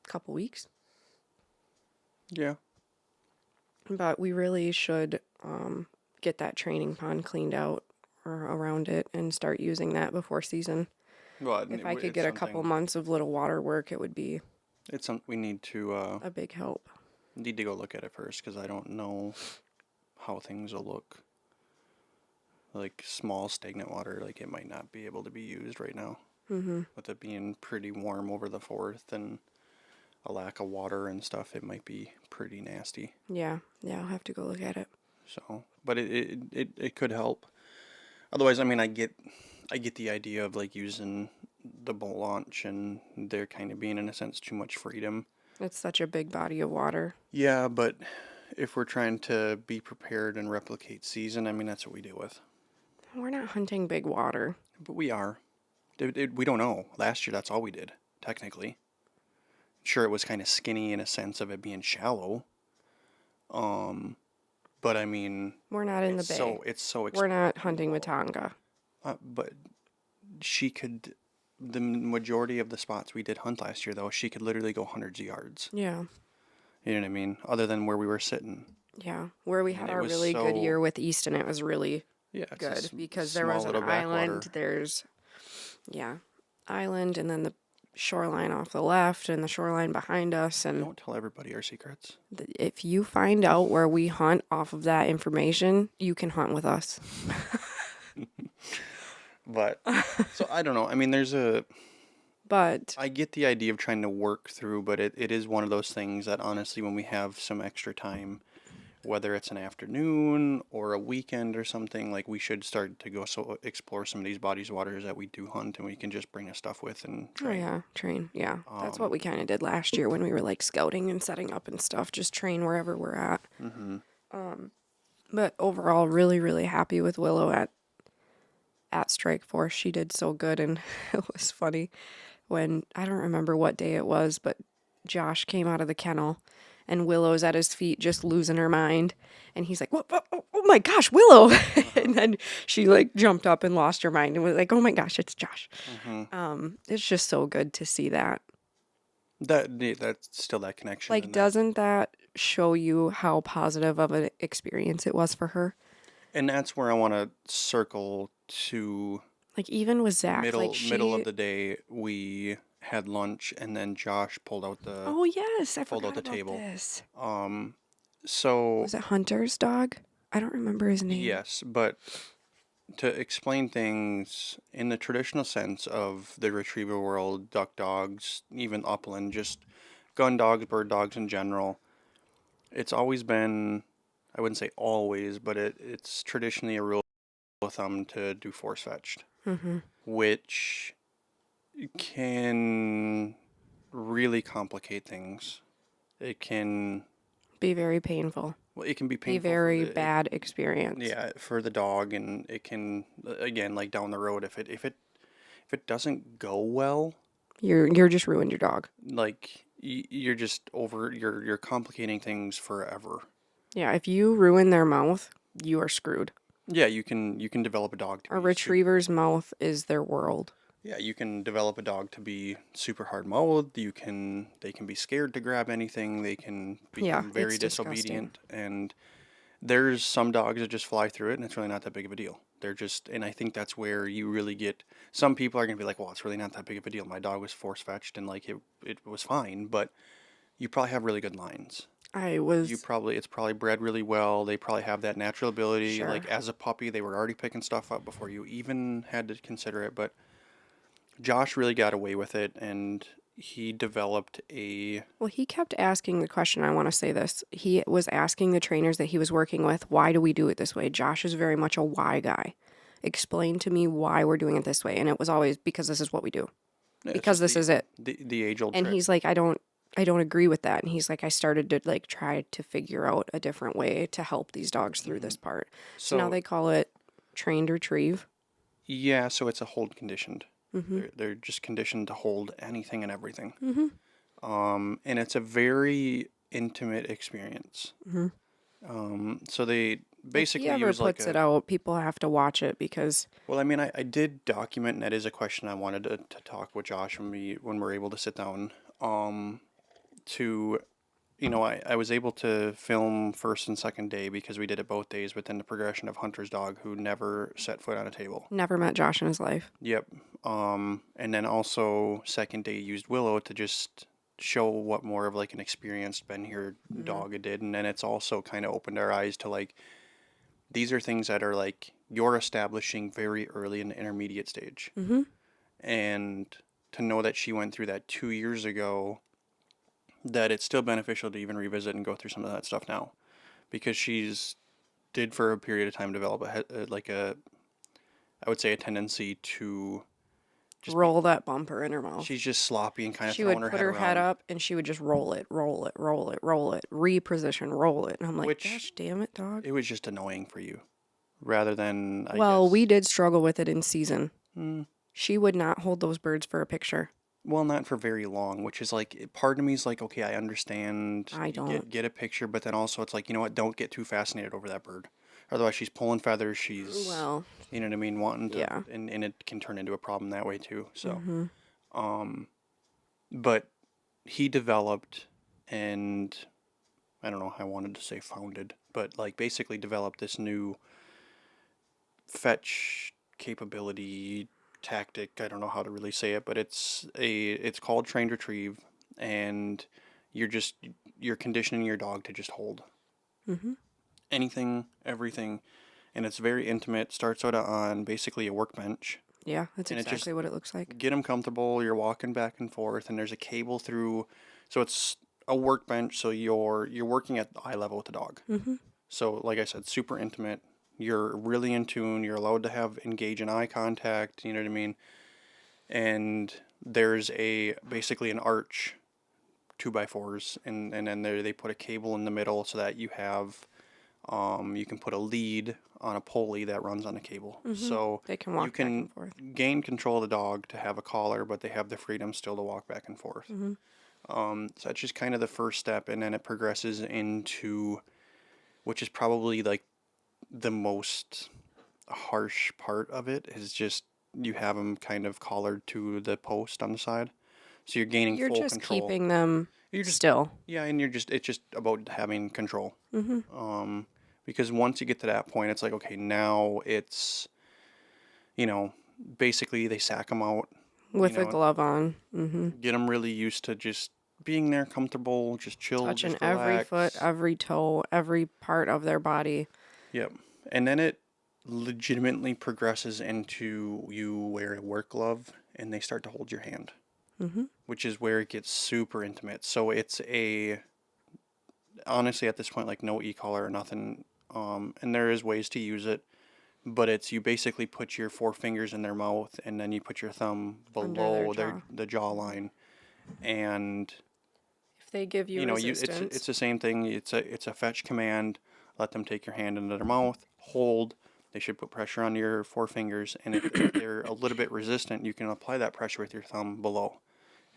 couple weeks. Yeah. But we really should get that training pond cleaned out or around it and start using that before season. Well, if I could get a couple months of little water work, it would be it's something we need to a big help. Need to go look at it first, because I don't know how things will look. Like small stagnant water, like it might not be able to be used right now. Mm-hmm. With it being pretty warm over the 4th and a lack of water and stuff, it might be pretty nasty. Yeah, I'll have to go look at it. So, but it could help. Otherwise, I mean, I get the idea of like using the boat launch and there kind of being in a sense too much freedom. It's such a big body of water. Yeah, but if we're trying to be prepared and replicate season, I mean, that's what we deal with. We're not hunting big water. But we are. We don't know. Last year, that's all we did, technically. Sure, it was kind of skinny in a sense of it being shallow. But I mean... We're not in the bay. It's so we're not hunting with Tonga. But she could... The majority of the spots we did hunt last year, though, she could literally go hundreds of yards. Yeah. You know what I mean? Other than where we were sitting. Yeah. Where we had our really good year with Easton, it was really good. Because there was an island. There's... Yeah. Island, and then the shoreline off the left and the shoreline behind us. And don't tell everybody our secrets. If you find out where we hunt off of that information, you can hunt with us. But, so I don't know. I mean, But I get the idea of trying to work through, but it is one of those things that honestly, when we have some extra time, whether it's an afternoon or a weekend or something, like we should start to go explore some of these bodies of waters that we do hunt, and we can just bring us stuff with and train. Oh yeah, train. Yeah, that's what we kind of did last year when we were like scouting and setting up and stuff. Just train wherever we're at. Mm-hmm. But overall, really, really happy with Willow at Strike Force. She did so good, and it was funny when, I don't remember what day it was, but Josh came out of the kennel and Willow's at his feet just losing her mind, and he's like, what, oh my gosh, Willow. And then she like jumped up and lost her mind and was like, oh my gosh, it's Josh. Mm-hmm. It's just so good to see that that's still that connection. like, doesn't that show you how positive of an experience it was for her? And that's where I want to circle to, like, even with Zach, middle of the day, we had lunch, and then Josh pulled out the pulled out the table. This. So was it Hunter's dog? I don't remember his name. Yes, but to explain things in the traditional sense of the retriever world, duck dogs, even upland, just gun dogs, bird dogs in general, it's always been, I wouldn't say always, but it's traditionally a rule with them to do force fetched, Mm-hmm. which can really complicate things. It can Be very painful. Well, it can be Be painful very bad experience. yeah, for the dog, and it can again like down the road if it doesn't go well, You're just ruined your dog. like you're just you're complicating things forever. Yeah, if you ruin their mouth, you are screwed. Yeah, you can develop a dog to A be retriever's mouth is their world. yeah, you can develop a dog to be super hard-mouthed. They can be scared to grab anything. They can Yeah, become very it's disgusting. disobedient, and there's some dogs that just fly through it, and it's really not that big of a deal. They're just, and I think that's where you really get. Some people are gonna be like, "Well, it's really not that big of a deal. My dog was force fetched, and like it was fine." But you probably have really good lines. It's probably bred really well. They probably have that natural ability. Sure. Like as a puppy, they were already picking stuff up before you even had to consider it. But Josh really got away with it, and he developed a. Well, he kept asking the question. I want to say this. He was asking the trainers that he was working with, why do we do it this way? Josh is very much a why guy. Explain to me why we're doing it this way. And it was always because this is what we do. It's Because just this is it. the age old And trick. he's like, I don't agree with that. And he's like, I started to like try to figure out a different way to help these dogs through this part. So now they call it trained retrieve. Yeah, so it's a hold conditioned. Mm-hmm. They're just conditioned to hold anything and everything. Mm-hmm. And it's a very intimate experience. Mm-hmm. So they basically if he ever use like puts it out, people have to watch it because. Well, I mean, I did document, and that is a question I wanted to talk with Josh when we're able to sit down. To, I was able to film first and second day because we did it both days within the progression of Hunter's dog who never set foot on a table. Never met Josh in his life. Yep. And then also second day used Willow to just show what more of like an experienced been here dog did, and then it's also kind of opened our eyes to like these are things that are like you're establishing very early in the intermediate stage, and to know that she went through that 2 years ago, that it's still beneficial to even revisit and go through some of that stuff now, because she's did for a period of time develop I would say a tendency to just roll that bumper in her mouth. She's just sloppy and kind of she throwing would her put head her head around. up and she would just roll it, reposition, roll it. And I'm like, Which- gosh damn it, dog. It was just annoying for you, rather than I Well, guess. we did struggle with it in season. She would not hold those birds for a picture. Well, not for very long, which is like part of me is like, okay, I understand. I don't. Get a picture, but then also it's like, you know what? Don't get too fascinated over that bird. Otherwise, she's pulling feathers. She's, Well, you know what I mean, wanting to, yeah. and it can turn into a problem that way too. So, Mm-hmm. but he developed, and I don't know, I wanted to say founded, but like basically developed this new fetch capability tactic. I don't know how to really say it, but it's called trained retrieve, and you're conditioning your dog to just hold anything, everything, and it's very intimate. Starts out on basically a workbench. Yeah, that's And exactly what it looks like. Get them comfortable. You're walking back and forth, and there's a cable through. So it's a workbench. So you're working at eye level with the dog. So like I said, super intimate. You're really in tune. You're allowed to engage in eye contact. You know what I mean? And there's basically an arch, 2x4s, and then they put a cable in the middle so that you have you can put a lead on a pulley that runs on a cable. So They can walk you can back and forth. gain control of the dog to have a collar, but they have the freedom still to walk back and forth. So that's just kind of the first step, and then it progresses into, which is probably like the most harsh part of it, is just you have them kind of collared to the post on the side, so you're gaining You're full just control. keeping them You're just still. Yeah, and it's just about having control. Because once you get to that point, it's like, okay, now it's, basically they sack them out With a glove on. get them really used to just being there, comfortable, just chill, Touching just every relax. foot, every toe, every part of their body. Yep. And then it legitimately progresses into you wear a work glove and they start to hold your hand, which is where it gets super intimate. So it's honestly at this point, like no e-collar or nothing. And there is ways to use it, but it's you basically put your 4 fingers in their mouth and then you put your thumb Under their below jaw. the jawline, and If they give you resistance. it's the same thing. It's a fetch command. Let them take your hand into their mouth. Hold. They should put pressure on your 4 fingers, and if they're a little bit resistant, you can apply that pressure with your thumb below,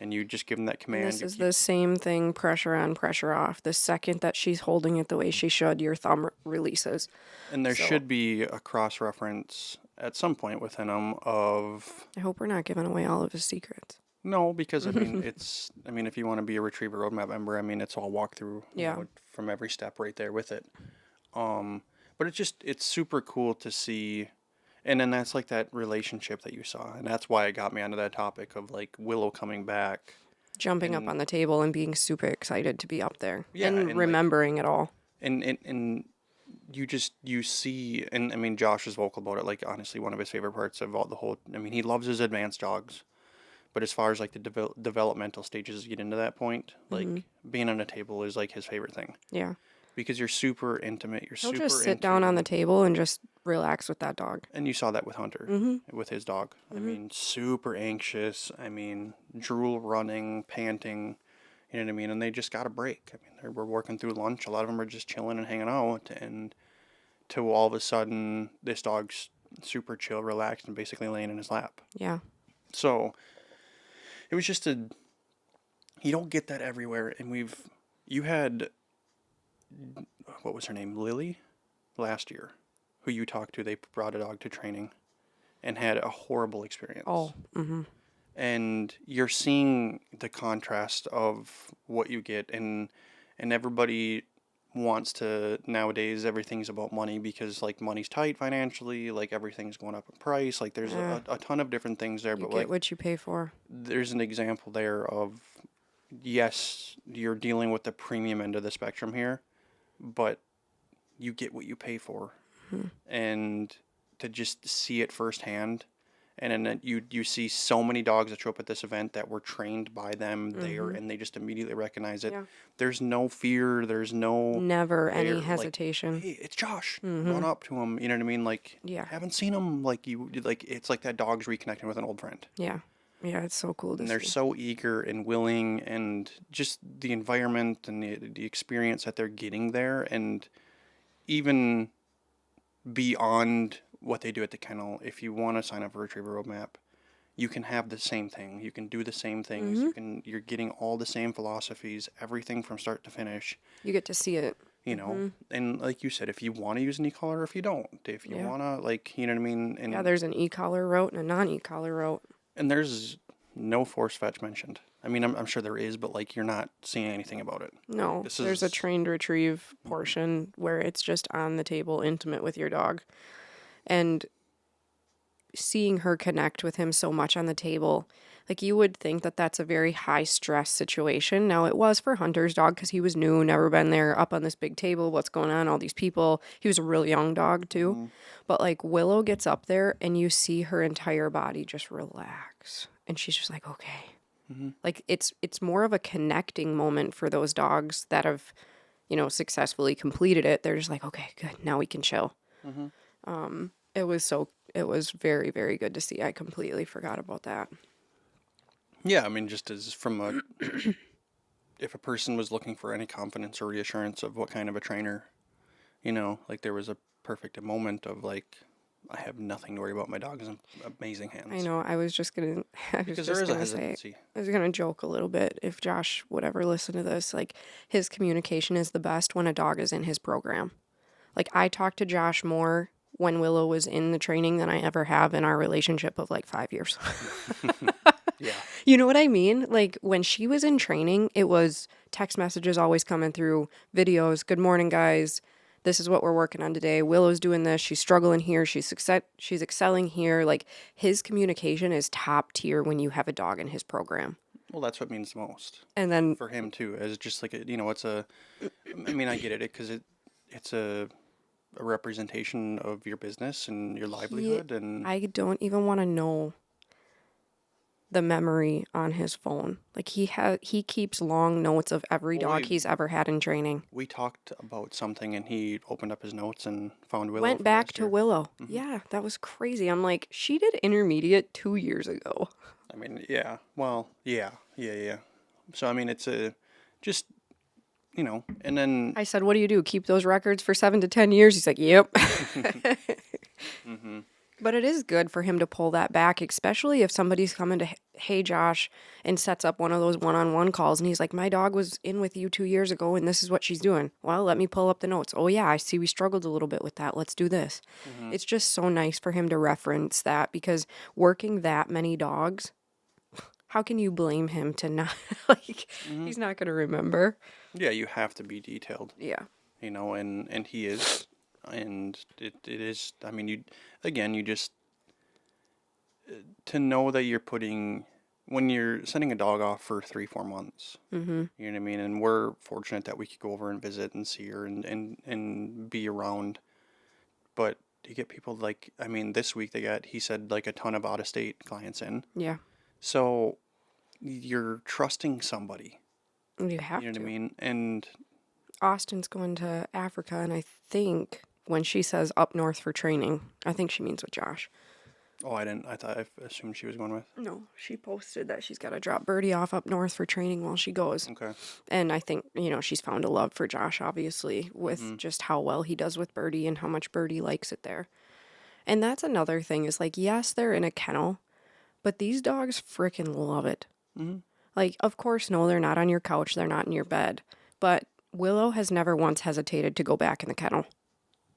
and you just give them that command. And this is the same thing, pressure on, pressure off. The second that she's holding it the way she should, your thumb releases. And there should be a cross-reference at some point within them of... I hope we're not giving away all of his secrets. No, because, I mean, if you want to be a Retriever Roadmap member, I mean, it's all walkthrough, you know, from every step right there with it. But it's super cool to see, and then that's like that relationship that you saw, and that's why it got me onto that topic of like Willow coming back. Jumping up on the table and being super excited to be up there. Yeah, and remembering it all. And you see, and I mean, Josh is vocal about it, like honestly, one of his favorite parts of all the whole, I mean, he loves his advanced dogs. But as far as like the developmental stages get into that point, like being on a table is like his favorite thing. Yeah. Because you're super intimate. He'll just sit down on the table and just relax with that dog. And you saw that with Hunter, with his dog. I mean, super anxious. I mean, drool running, panting. You know what I mean? And they just got a break. I mean, they were working through lunch. A lot of them are just chilling and hanging out. And to all of a sudden, this dog's super chill, relaxed, and basically laying in his lap. Yeah. So it was just you don't get that everywhere. And you had, what was her name? Lily last year, who you talked to. They brought a dog to training and had a horrible experience. Oh, And you're seeing the contrast of what you get, and everybody wants to, nowadays everything's about money because like money's tight financially, like everything's going up in price, like there's a ton of different things there. You but get like what you pay for. there's an example there of, yes, you're dealing with the premium end of the spectrum here, but you get what you pay for. And to just see it firsthand, and then you see so many dogs that show up at this event that were trained by them there, and they just immediately recognize it. Yeah. There's no fear, there's never any like, hesitation. hey, it's Josh. Run up to him, you know what I mean? Like, haven't seen him, like it's like that dog's reconnecting with an old friend. Yeah. Yeah, it's so cool to see. And they're so eager and willing, and just the environment and the experience that they're getting there, and even beyond what they do at the kennel, if you want to sign up for Retriever Roadmap, you can have the same thing. You can do the same things. You're getting all the same philosophies, everything from start to finish. You get to see it. You know, and like you said, if you want to use an e-collar, or if you don't, if you want to, like, you know what I mean? And there's an e-collar route and a non-e-collar route. And there's no force fetch mentioned. I mean, I'm sure there is, but like you're not seeing anything about it. No, there's a trained retrieve portion where it's just on the table, intimate with your dog. And seeing her connect with him so much on the table, like you would think that that's a very high stress situation. Now it was for Hunter's dog because he was new, never been there, up on this big table, what's going on, all these people. He was a really young dog too. But like Willow gets up there and you see her entire body just relax. And she's just like, okay. Like it's more of a connecting moment for those dogs that have, you know, successfully completed it. They're just like, okay, good. Now we can chill. It was very, very good to see. I completely forgot about that. Yeah, I mean, just as from a, if a person was looking for any confidence or reassurance of what kind of a trainer, you know, like there was a perfect moment of like, I have nothing to worry about. My dog is in amazing hands. I know. I was just gonna joke a little bit if Josh would ever listen to this. Like his communication is the best when a dog is in his program. Like I talked to Josh more when Willow was in the training than I ever have in our relationship of like 5 years. Yeah. You know what I mean? Like when she was in training, it was text messages always coming through, videos, good morning guys. This is what we're working on today. Willow's doing this. She's struggling here. She's excelling here. Like his communication is top tier when you have a dog in his program. Well, that's what means the most. And then for him too, as just like you know, I mean, I get it because it's a representation of your business and your livelihood, and I don't even want to know the memory on his phone. Like he keeps long notes of every dog he's ever had in training. We talked about something and he opened up his notes and found Willow. Went from back last to year. Willow. Yeah, that was crazy. I'm like, she did intermediate 2 years ago. I mean, yeah. Well, yeah. So I mean, it's just and then I said, what do you do? Keep those records for 7 to 10 years? He's like, yep. But it is good for him to pull that back, especially if somebody's coming to, hey, Josh, and sets up one of those one-on-one calls. And he's like, my dog was in with you 2 years ago, and this is what she's doing. Well, let me pull up the notes. Oh, yeah, I see we struggled a little bit with that. Let's do this. It's just so nice for him to reference that, because working that many dogs, how can you blame him to not, he's not going to remember. yeah, you have to be detailed. Yeah. And he is, and it is. I mean, you just to know that you're putting when you're sending a dog off for 3-4 months. Mm-hmm. You know what I mean? And we're fortunate that we could go over and visit and see her and be around. But you get people like, I mean, this week he said like a ton of out of state clients in. Yeah. So you're trusting somebody. You have You know to. what I mean? And Austin's going to Africa, and I think when she says up north for training, I think she means with Josh. oh, I didn't. I assumed she was going with. No, she posted that she's got to drop Birdie off up north for training while she goes. Okay. And I think, she's found a love for Josh, obviously, with just how well he does with Birdie and how much Birdie likes it there. And that's another thing is like, yes, they're in a kennel, but these dogs freaking love it. Mm-hmm. Like, of course, no, they're not on your couch. They're not in your bed. But Willow has never once hesitated to go back in the kennel.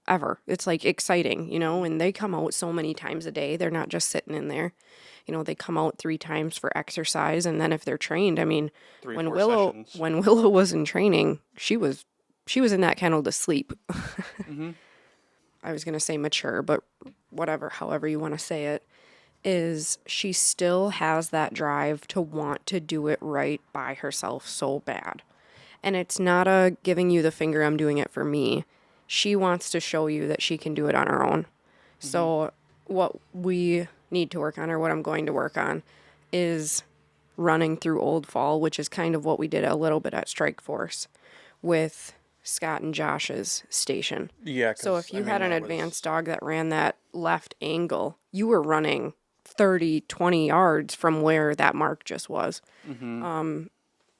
Ever. It's like exciting, and they come out so many times a day. They're not just sitting in there. They come out 3 times for exercise, and then if they're trained, I mean, 3 or when 4 Willow sessions. when Willow was in training, she was in that kennel to sleep. Mm-hmm. I was gonna say mature, but whatever, however you want to say it, is she still has that drive to want to do it right by herself so bad. And it's not a giving you the finger, I'm doing it for me. She wants to show you that she can do it on her own. Mm-hmm. So what we need to work on, or what I'm going to work on, is running through Old Fall, which is kind of what we did a little bit at Strike Force with Scott and Josh's station. Yeah. So if you had an advanced dog that ran that left angle, you were running 30, 20 yards from where that mark just was. Mm-hmm.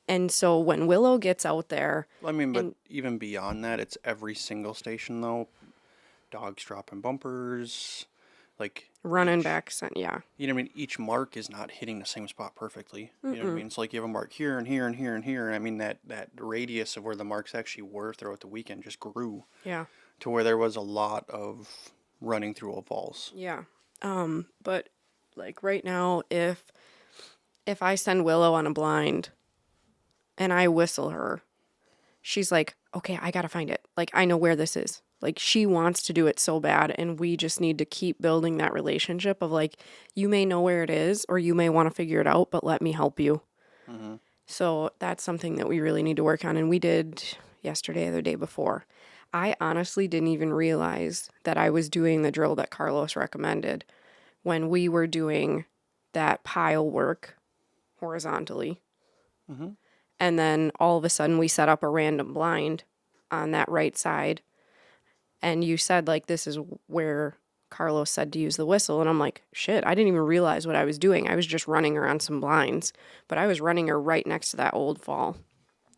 And so when Willow gets out there... I mean, but even beyond that, it's every single station, though. Dogs dropping bumpers, like... running back, yeah. You know what I mean? Each mark is not hitting the same spot perfectly. You know what I mean? It's like you have a mark here and here and here and here. And I mean, that radius of where the marks actually were throughout the weekend just grew. Yeah. To where there was a lot of running through Old Falls. Yeah. But, like, right now, if I send Willow on a blind... and I whistle her, she's like, okay, I gotta find it. Like, I know where this is. Like, she wants to do it so bad, and we just need to keep building that relationship of, like, you may know where it is, or you may want to figure it out, but let me help you. Mm-hmm. So that's something that we really need to work on, and we did yesterday or the day before. I honestly didn't even realize that I was doing the drill that Carlos recommended when we were doing that pile work horizontally. Mm-hmm. And then all of a sudden we set up a random blind on that right side. And you said, like, this is where Carlos said to use the whistle. And I'm like, shit, I didn't even realize what I was doing. I was just running her on some blinds. But I was running her right next to that Old Fall.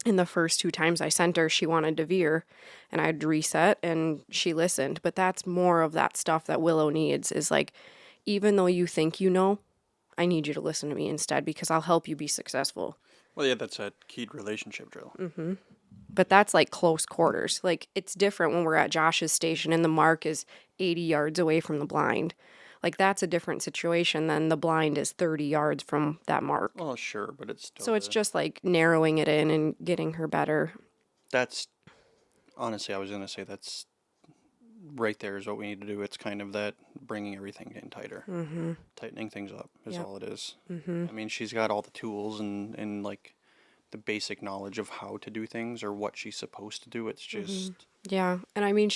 And the first 2 times I sent her, she wanted to veer. And I'd reset and she listened. But that's more of that stuff that Willow needs, is like, even though you think you know, I need you to listen to me instead, because I'll help you be successful. Well, yeah, that's a keyed relationship drill. Mm-hmm. But that's like close quarters. Like, it's different when we're at Josh's station and the mark is 80 yards away from the blind. Like, that's a different situation than the blind is 30 yards from that mark. Well, sure, but it's still... So it's just like narrowing it in and getting her better. That's... honestly, I was going to say that's... right there is what we need to do. It's kind of that bringing everything in tighter. Mm-hmm. Tightening things up is all it is. Mm-hmm. I mean, she's got all the tools and like the basic knowledge of how to do things or what she's supposed to do. It's just... Yeah, and I mean,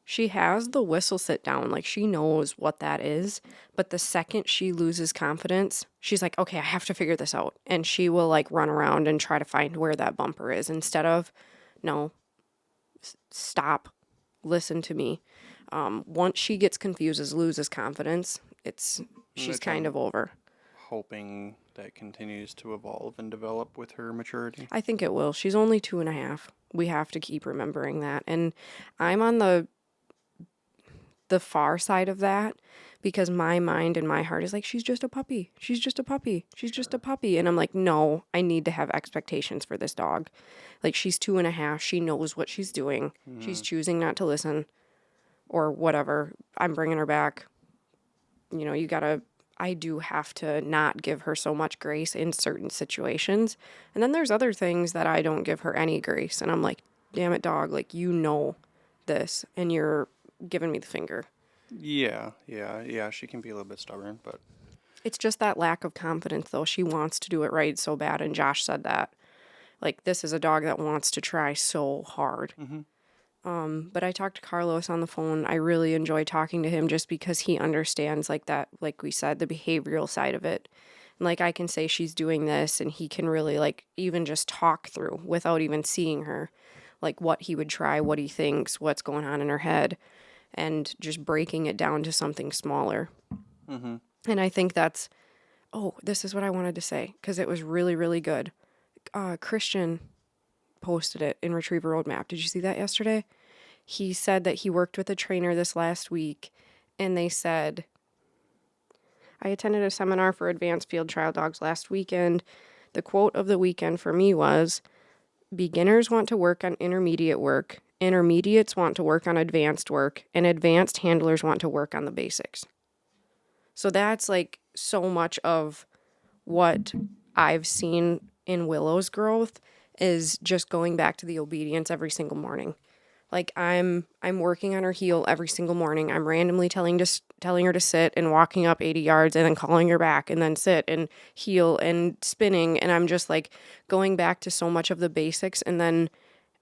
She has the whistle sit down, like she knows what that is. But the second she loses confidence, she's like, okay, I have to figure this out. And she will like run around and try to find where that bumper is instead of, no, stop, listen to me. Once she gets confused, loses confidence, she's Which kind I'm of over. hoping that continues to evolve and develop with her maturity. I think it will. She's only 2.5. We have to keep remembering that. And I'm on the far side of that because my mind and my heart is like, she's just a puppy. She's just a puppy. She's just a puppy. And I'm like, no, I need to have expectations for this dog. Like, she's 2.5. She knows what she's doing. She's choosing not to listen or whatever. I'm bringing her back. You know, I do have to not give her so much grace in certain situations. And then there's other things that I don't give her any grace. And I'm like, damn it, dog. Like, you know this and you're giving me the finger. Yeah. She can be a little bit stubborn, but It's just that lack of confidence, though. She wants to do it right so bad. And Josh said that. Like, this is a dog that wants to try so hard. But I talked to Carlos on the phone. I really enjoy talking to him just because he understands, like, that, like we said, the behavioral side of it. And, like, I can say she's doing this, and he can really, like, even just talk through without even seeing her, like, what he would try, what he thinks, what's going on in her head, and just breaking it down to something smaller. And I think that's, oh, this is what I wanted to say because it was really, really good. Christian posted it in Retriever Roadmap. Did you see that yesterday? He said that he worked with a trainer this last week, and they said, I attended a seminar for advanced field trial dogs last weekend. The quote of the weekend for me was, beginners want to work on intermediate work, intermediates want to work on advanced work, and advanced handlers want to work on the basics. So that's like so much of what I've seen in Willow's growth is just going back to the obedience every single morning. Like I'm working on her heel every single morning. I'm randomly telling her to sit and walking up 80 yards and then calling her back and then sit and heel and spinning, and I'm just like going back to so much of the basics, and then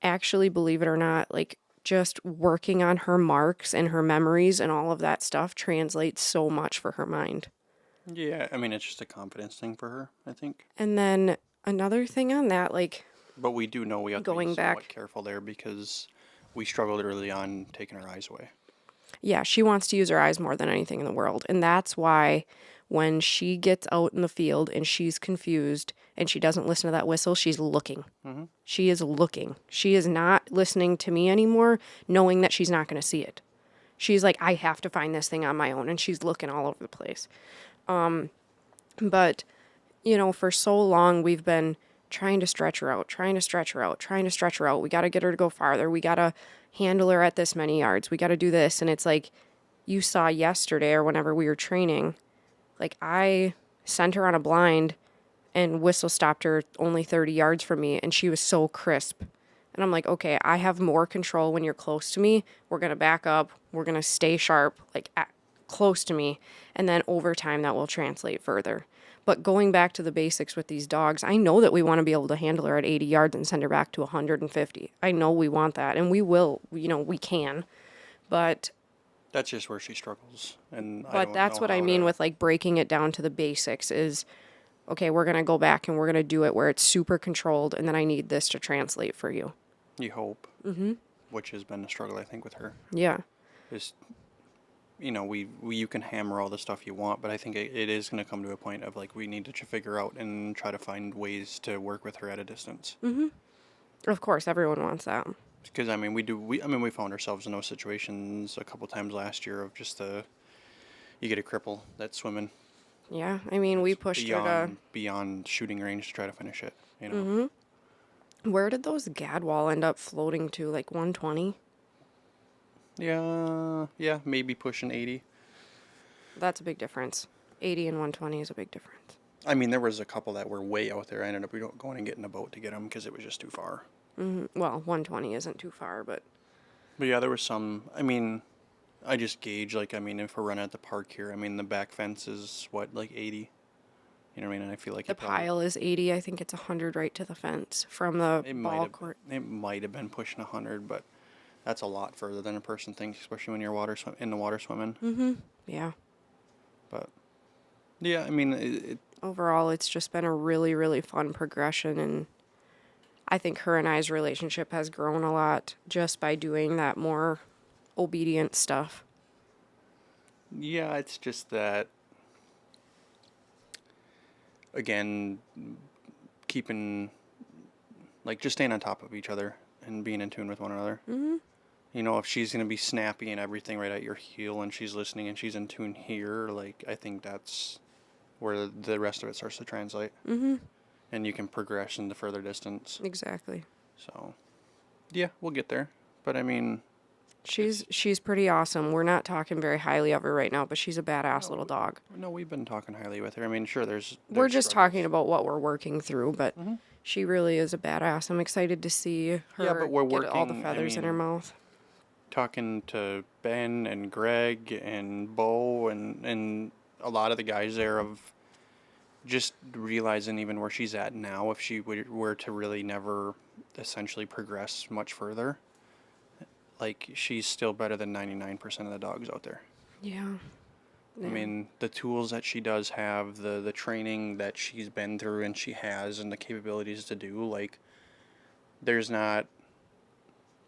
actually, believe it or not, like just working on her marks and her memories and all of that stuff translates so much for her mind. yeah, I mean, it's just a confidence thing for her, I think. And then another thing on that, like But we do know we have to be going somewhat back, careful there because we struggled early on taking our eyes away. yeah, she wants to use her eyes more than anything in the world. And that's why when she gets out in the field and she's confused and she doesn't listen to that whistle, she's looking. She is looking. She is not listening to me anymore, knowing that she's not going to see it. She's like, I have to find this thing on my own. And she's looking all over the place. But, you know, for so long, we've been trying to stretch her out, trying to stretch her out, trying to stretch her out. We got to get her to go farther. We got to handle her at this many yards. We got to do this. And it's like you saw yesterday or whenever we were training, like I sent her on a blind and whistle stopped her only 30 yards from me. And she was so crisp. And I'm like, okay, I have more control when you're close to me. We're going to back up. We're going to stay sharp, like close to me. And then over time, that will translate further. But going back to the basics with these dogs, I know that we want to be able to handle her at 80 yards and send her back to 150. I know we want that. And we will, you know, we can. But That's just where she struggles. And I but don't that's know what I how mean to- with like breaking it down to the basics is, okay, we're going to go back and we're going to do it where it's super controlled. And then I need this to translate for you. You hope. Which has been a struggle, I think, with her. Yeah. Is, you know, you can hammer all the stuff you want, but I think it is going to come to a point of like we need to figure out and try to find ways to work with her at a distance. Of course, everyone wants that. Because I mean, we found ourselves in those situations a couple times last year of just you get a cripple that's swimming. Yeah. I mean, we pushed her beyond shooting range to try to finish it. You know. to. Where did those Gadwall end up floating to? Like 120? Yeah, maybe pushing 80. That's a big difference. 80 and 120 is a big difference. I mean, there was a couple that were way out there. I ended up going and getting a boat to get them because it was just too far. Well, 120 isn't too far, but But yeah, there was some. I mean, I just gauge like I mean, if we're running at the park here, I mean, the back fence is what like 80. You know what I mean? And I feel like the pile is 80. I think it's 100 right to the fence from the ball court. It might have been pushing 100, but That's a lot further than a person thinks, especially when you're in the water swimming. Mm-hmm. Yeah. But yeah, I mean, Overall, it's just been a really, really fun progression, and I think her and I's relationship has grown a lot just by doing that more obedient stuff. yeah, it's just that, again, keeping, like, just staying on top of each other and being in tune with one another. Mm-hmm. You know, if she's going to be snappy and everything right at your heel and she's listening and she's in tune here, like, I think that's where the rest of it starts to translate. Mm-hmm. And you can progress into further distance. Exactly. So, yeah, we'll get there. But, I mean... She's pretty awesome. We're not talking very highly of her right now, but she's a badass little dog. No, we've been talking highly with her. I mean, sure, We're just struggles. talking about what we're working through, but she really is a badass. I'm excited to see her but we're get all the working, feathers in her mouth. Talking to Ben and Greg and Bo and a lot of the guys there of just realizing even where she's at now, if she were to really never essentially progress much further, like, she's still better than 99% of the dogs out there. Yeah. I mean, the tools that she does have, the training that she's been through and she has, and the capabilities to do, like, there's not,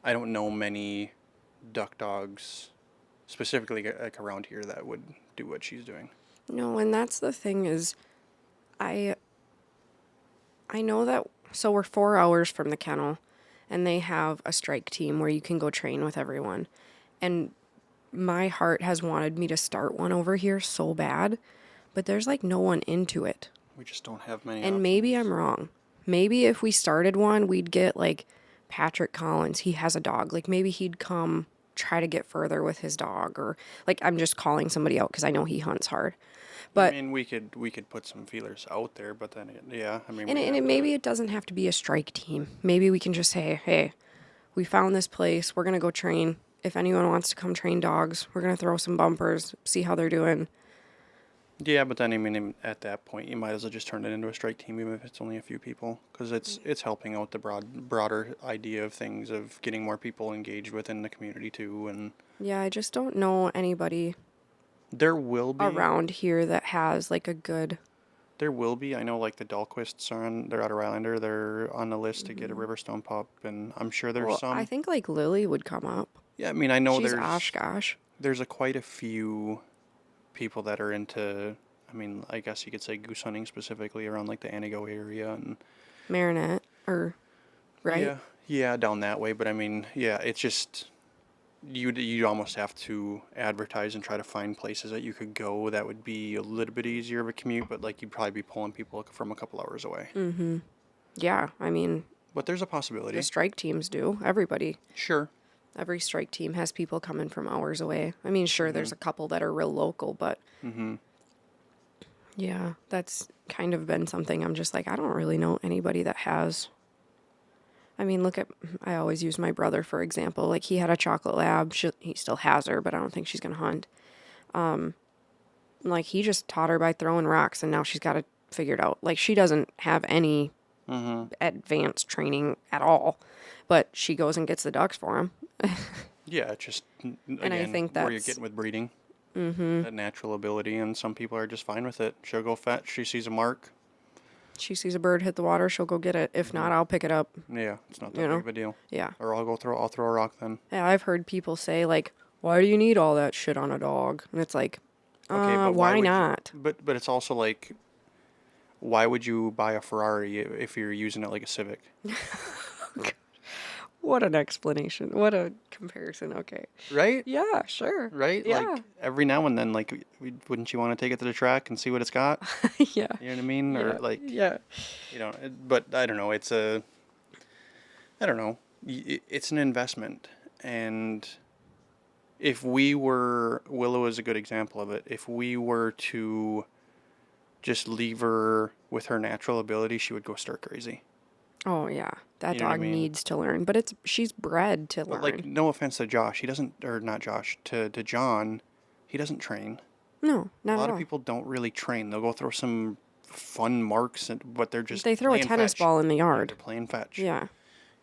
I don't know many duck dogs, specifically like around here, that would do what she's doing. No, and that's the thing is, I know that, so we're 4 hours from the kennel, and they have a strike team where you can go train with everyone. And my heart has wanted me to start one over here so bad, but there's like no one into it. We just don't have many And options. maybe I'm wrong. Maybe if we started one, we'd get like Patrick Collins. He has a dog. Like maybe he'd come try to get further with his dog, or like I'm just calling somebody out because I know he hunts hard. But I mean, we could put some feelers out there, but then I mean, and maybe it doesn't have to be a strike team. Maybe we can just say, hey, we found this place. We're gonna go train. If anyone wants to come train dogs, we're gonna throw some bumpers, see how they're doing. Yeah, but then I mean, at that point, you might as well just turn it into a strike team, even if it's only a few people, because it's helping out the broader idea of things, of getting more people engaged within the community too. And Yeah, I just don't know anybody there will be around here that has like a good. There will be. I know, like, the Dahlquists they're out of Rylander. They're on the list to get a Riverstone pup, and I'm sure there's Well, some. I think like Lily would come up. Yeah, I mean, I know She's Oshkosh. there's quite a few people that are into, I mean, I guess you could say goose hunting specifically around, like, the Anago area and Marinette, or right? Yeah, down that way. But I mean, yeah, it's just you'd almost have to advertise and try to find places that you could go that would be a little bit easier of a commute, but like you'd probably be pulling people from a couple hours away. Mm-hmm. Yeah, I mean, But there's a possibility. the strike teams do. Everybody. Sure. Every strike team has people coming from hours away. I mean, sure, there's a couple that are real local, but yeah, that's kind of been something I'm just like, I don't really know anybody that has. I mean, I always use my brother for example. Like, he had a chocolate lab. He still has her, but I don't think she's going to hunt. Like, he just taught her by throwing rocks, and now she's got it figured out. Like, she doesn't have any advanced training at all, but she goes and gets the ducks for him. Yeah, just, again, And I think where you're that's- getting with breeding. That natural ability, and some people are just fine with it. She'll go fetch. She sees a mark. She sees a bird hit the water, she'll go get it. If not, I'll pick it up. Yeah, it's not that You know? big of a deal. Yeah. Or I'll throw a rock then. Yeah, I've heard people say, like, why do you need all that shit on a dog? And it's like, Okay, but why would you- not? but it's also like, why would you buy a Ferrari if you're using it like a Civic? What an explanation. What a comparison. Okay. Right? Yeah, sure. Right? Yeah. Like, every now and then, like, wouldn't you want to take it to the track and see what it's got? Yeah. You know what I mean? Or, like, Yeah. you know, but I don't know. I don't know. It's an investment. And if Willow is a good example of it. If we were to just leave her with her natural ability, she would go stir crazy. Oh, yeah. That You know what I dog mean? needs to learn, but she's bred to learn. But, like, no offense to Josh, he doesn't, or not Josh, to John, he doesn't train. No, not A lot at of all. people don't really train. They'll go throw some fun marks, but they're just They throw a playing tennis fetch. ball in the Yeah, yard. they're playing fetch. Yeah.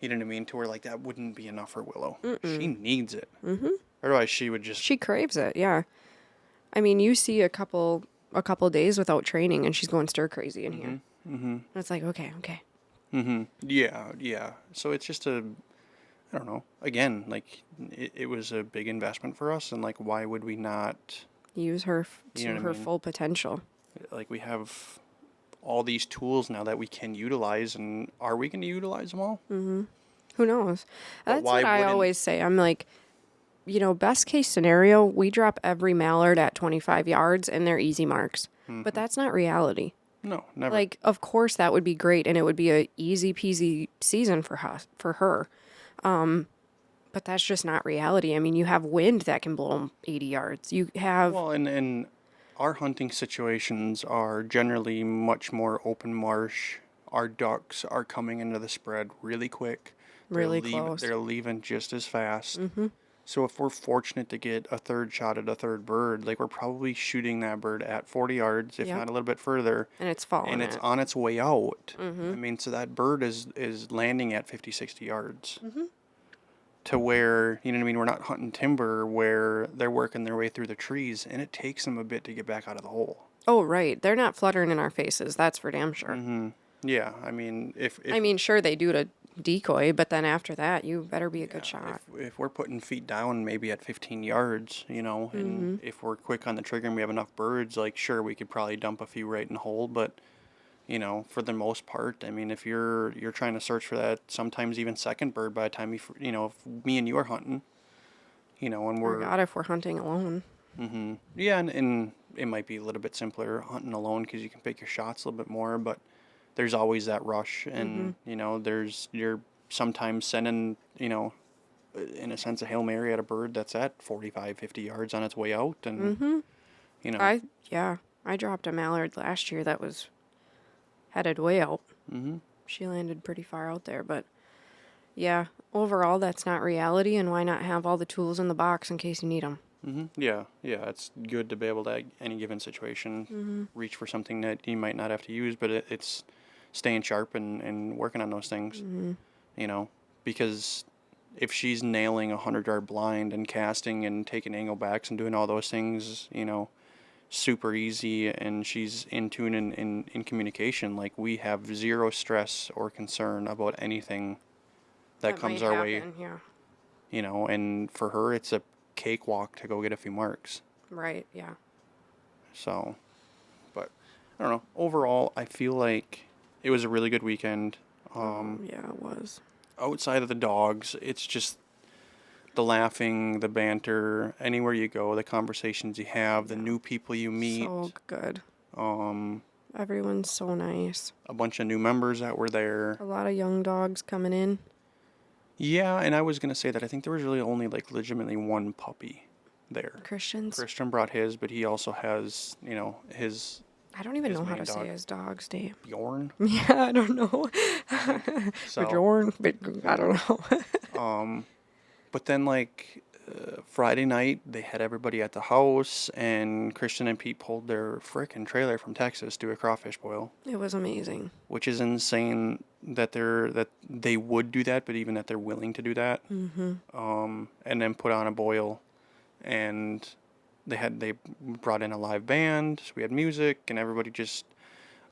You know what I mean? To where like that wouldn't be enough for Willow. She Mm-mm. needs it. Mm-hmm. Otherwise, she would just. She craves it, yeah. I mean, you see a couple days without training, and she's going stir crazy in here. Mm-hmm. And it's like, okay, okay. Mm-hmm. Yeah, yeah. So it's just I don't know. Again, like it was a big investment for us, and like why would we not? Use her You to know what her I mean? full potential. Like we have all these tools now that we can utilize, and are we going to utilize them all? Mm-hmm. Who knows? But That's why what I wouldn't? always say. I'm like, best case scenario, we drop every mallard at 25 yards and they're easy marks. But that's not reality. No, never. Like, of course, that would be great, and it would be a easy peasy season for her. But that's just not reality. I mean, you have wind that can blow them 80 yards. You have Well, and our hunting situations are generally much more open marsh. Our ducks are coming into the spread really quick. really close. They're leaving just as fast. Mm-hmm. So if we're fortunate to get a third shot at a third bird, like we're probably shooting that bird at 40 yards, if Yep. not a little bit further, And it's falling. and it's on its way out. Mm-hmm. I mean, so that bird is landing at 50, 60 yards. Mm-hmm. To where, you know what I mean, we're not hunting timber where they're working their way through the trees, and it takes them a bit to get back out of the hole. Oh, right. They're not fluttering in our faces. That's for damn sure. Mm-hmm. Yeah, I mean, if I mean, sure, they do to decoy, but then after that, you better be a good shot. if we're putting feet down maybe at 15 yards, you know, and if we're quick on the trigger and we have enough birds, like sure we could probably dump a few right in the hole, but you know, for the most part, I mean, if you're trying to search for that, sometimes even second bird by the time you know, if me and you are hunting, you know, and Or we're God, if we're hunting alone. mm-hmm. Yeah, and it might be a little bit simpler hunting alone because you can pick your shots a little bit more, but there's always that rush, and you know, you're sometimes sending, you know, in a sense, a Hail Mary at a bird that's at 45, 50 yards on its way out, and you know, I dropped a mallard last year that was headed way out. mm-hmm. She landed pretty far out there, but yeah, overall, that's not reality, and why not have all the tools in the box in case you need them? Mm-hmm. Yeah, it's good to be able to, at any given situation, reach for something that you might not have to use, but it's staying sharp and working on those things, you know, because if she's nailing 100-yard blind and casting and taking angle backs and doing all those things, you know, super easy, and she's in tune and in communication, like we have zero stress or concern about anything that comes our way, Yeah. you know, and for her it's a cakewalk to go get a few marks. Right, yeah. So, but I don't know. Overall, I feel like it was a really good weekend. Yeah, it was. Outside of the dogs, it's just the laughing, the banter, anywhere you go, the conversations you have, the new people you meet. So good. Um, Everyone's so nice. a bunch of new members that were there. A lot of young dogs coming in. Yeah, and I was gonna say that I think there was really only like legitimately one puppy there. Christians. Christian brought his, but he also has, you know, his I don't even his know how main to dog. say his dog's name. Bjorn. Yeah, I don't know. So, Bjorn, but I don't know. But then like Friday night, they had everybody at the house, and Christian and Pete pulled their frickin' trailer from Texas to a crawfish boil, It was amazing. which is insane that they would do that, but even that they're willing to do that. And then put on a boil, and they brought in a live band, so we had music, and everybody just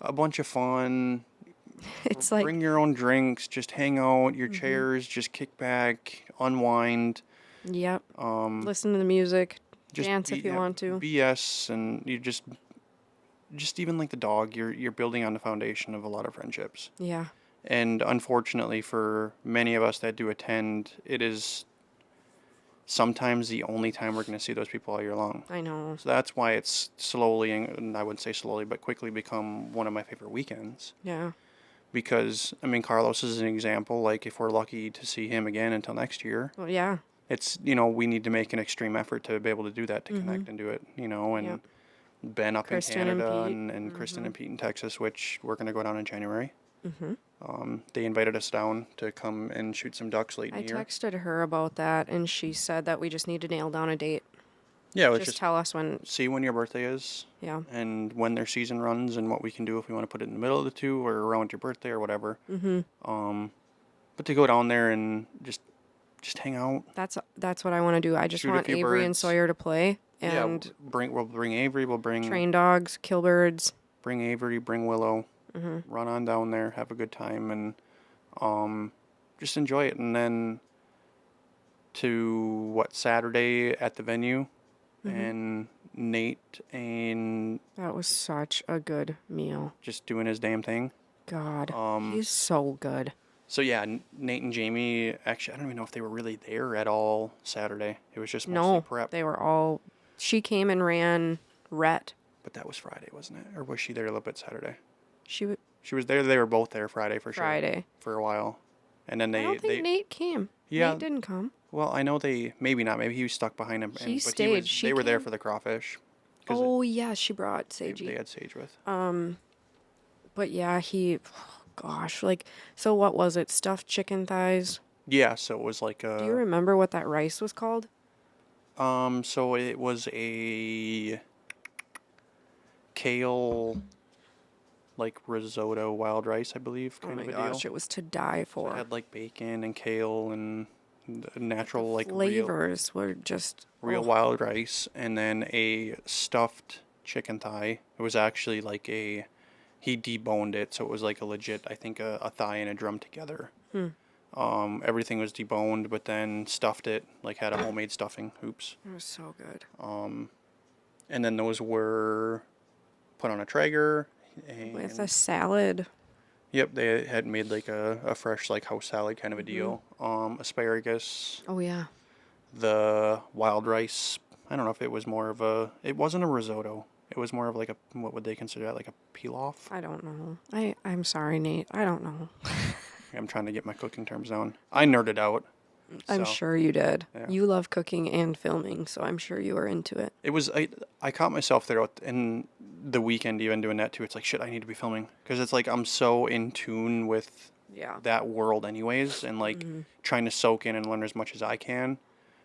a bunch of fun. It's like, Bring your own drinks, just hang out, your chairs, just kick back, unwind. yep. Listen to the music. Just Dance if you want to. BS, and you just even like the dog, you're building on the foundation of a lot of friendships. Yeah. And unfortunately for many of us that do attend, it is sometimes the only time we're going to see those people all year long. I know. So that's why it's slowly, and I wouldn't say slowly, but quickly become one of my favorite weekends. Yeah. Because, I mean, Carlos is an example. Like, if we're lucky to see him again until next year, Well, yeah. it's, you know, we need to make an extreme effort to be able to do that, to connect and do it, you know, and Yep. Ben up Kristen in and Canada Pete. and Kristen and Pete in Texas, which we're going to go down in January. Mm-hmm. They invited us down to come and shoot some ducks late in I the year. texted her about that, and she said that we just need to nail down a date. Yeah, let's Just tell us when. see when your birthday is. Yeah. And when their season runs, and what we can do if we want to put it in the middle of the two or around your birthday or whatever. But to go down there and just hang out. That's what I want to do. I just Shoot a want few Avery and birds. Sawyer to play Yeah, and we'll bring Avery. We'll train dogs, kill birds. bring Avery, bring Willow. Run on down there, have a good time, and just enjoy it. And then to Saturday at the venue, and Nate and That was such a good meal. just doing his damn thing. God, he's so good. So yeah, Nate and Jamie, actually, I don't even know if they were really there at all Saturday. It was just mostly No, prep. they were all. She came and ran Rhett. But that was Friday, wasn't it? Or was she there a little bit Saturday? She was there. They were both there Friday for sure. Friday. For a while. And then I don't think Nate came. Yeah. Nate didn't come. Well, I know maybe not. Maybe he was stuck behind him. He stayed. They were there for the crawfish. Oh, yeah, she brought Sage. They had Sage with. But yeah, gosh, so what was it? Stuffed chicken thighs? Yeah, so it was like Do you remember what that rice was called? so it was a kale, like risotto wild rice, I believe, kind of a gosh, deal. it was to die for. So it had like bacon and kale and natural Flavors were just real wild rice, and then a stuffed chicken thigh. It was actually like he deboned it, so it was like a legit, I think, a thigh and a drum together. Everything was deboned, but then stuffed it, like had a homemade stuffing. Oops. It was so good. And then those were put on a Traeger. And With a salad. Yep, they had made like a fresh like house salad kind of a deal. Asparagus. Oh, yeah. The wild rice. I don't know if it was more of it wasn't a risotto. It was more of like what would they consider that, like a pilaf? I don't know. I'm sorry, Nate. I don't know. I'm trying to get my cooking terms down. I nerded out. I'm sure you did. Yeah. You love cooking and filming, so I'm sure you were into it. It was, I caught myself there in the weekend even doing that too. It's like, shit, I need to be filming. Because it's like I'm so in tune with that world anyways, and like trying to soak in and learn as much as I can.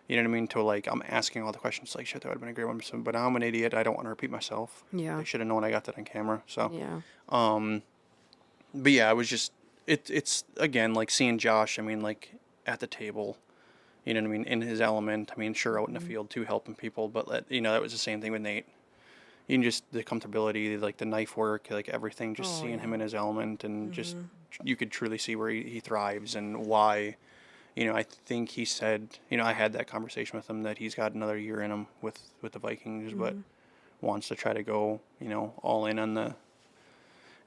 You know what I mean? To like, I'm asking all the questions like, shit, that would have been a great one. But now I'm an idiot. I don't want to repeat myself. Yeah. I should have known I got that on camera. So. Yeah. But yeah, it was just, it's again, like seeing Josh, I mean, like at the table, you know what I mean, in his element. I mean, sure, out in the field too, helping people, but that was the same thing with Nate. You can just, the comfortability, like the knife work, like everything, just seeing him in his element, and just, you could truly see where he thrives and why. I think he said, I had that conversation with him that he's got another year in him with the Vikings, but wants to try to go, all in on the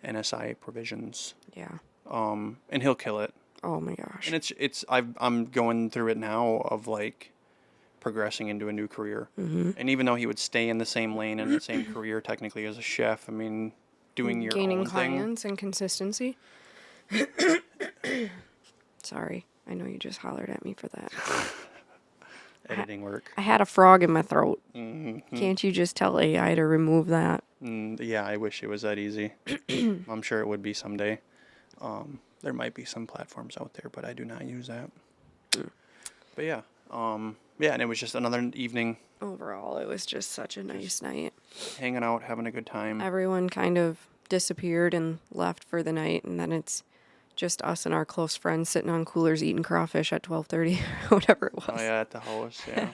NSI provisions. Yeah. And he'll kill it. Oh my gosh. And I'm going through it now of like progressing into a new career. And even though he would stay in the same lane and the same career technically as a chef, I mean, doing your gaining own clients thing. and consistency. Sorry, I know you just hollered at me for that. Editing work. I had a frog in my throat. Can't you just tell AI to remove that? Yeah, I wish it was that easy. I'm sure it would be someday. There might be some platforms out there, but I do not use that. But yeah, and it was just another evening. Overall, it was just such a nice night. Hanging out, having a good time. Everyone kind of disappeared and left for the night, and then it's just us and our close friends sitting on coolers eating crawfish at 12:30, whatever it was. Oh yeah, at the house, yeah.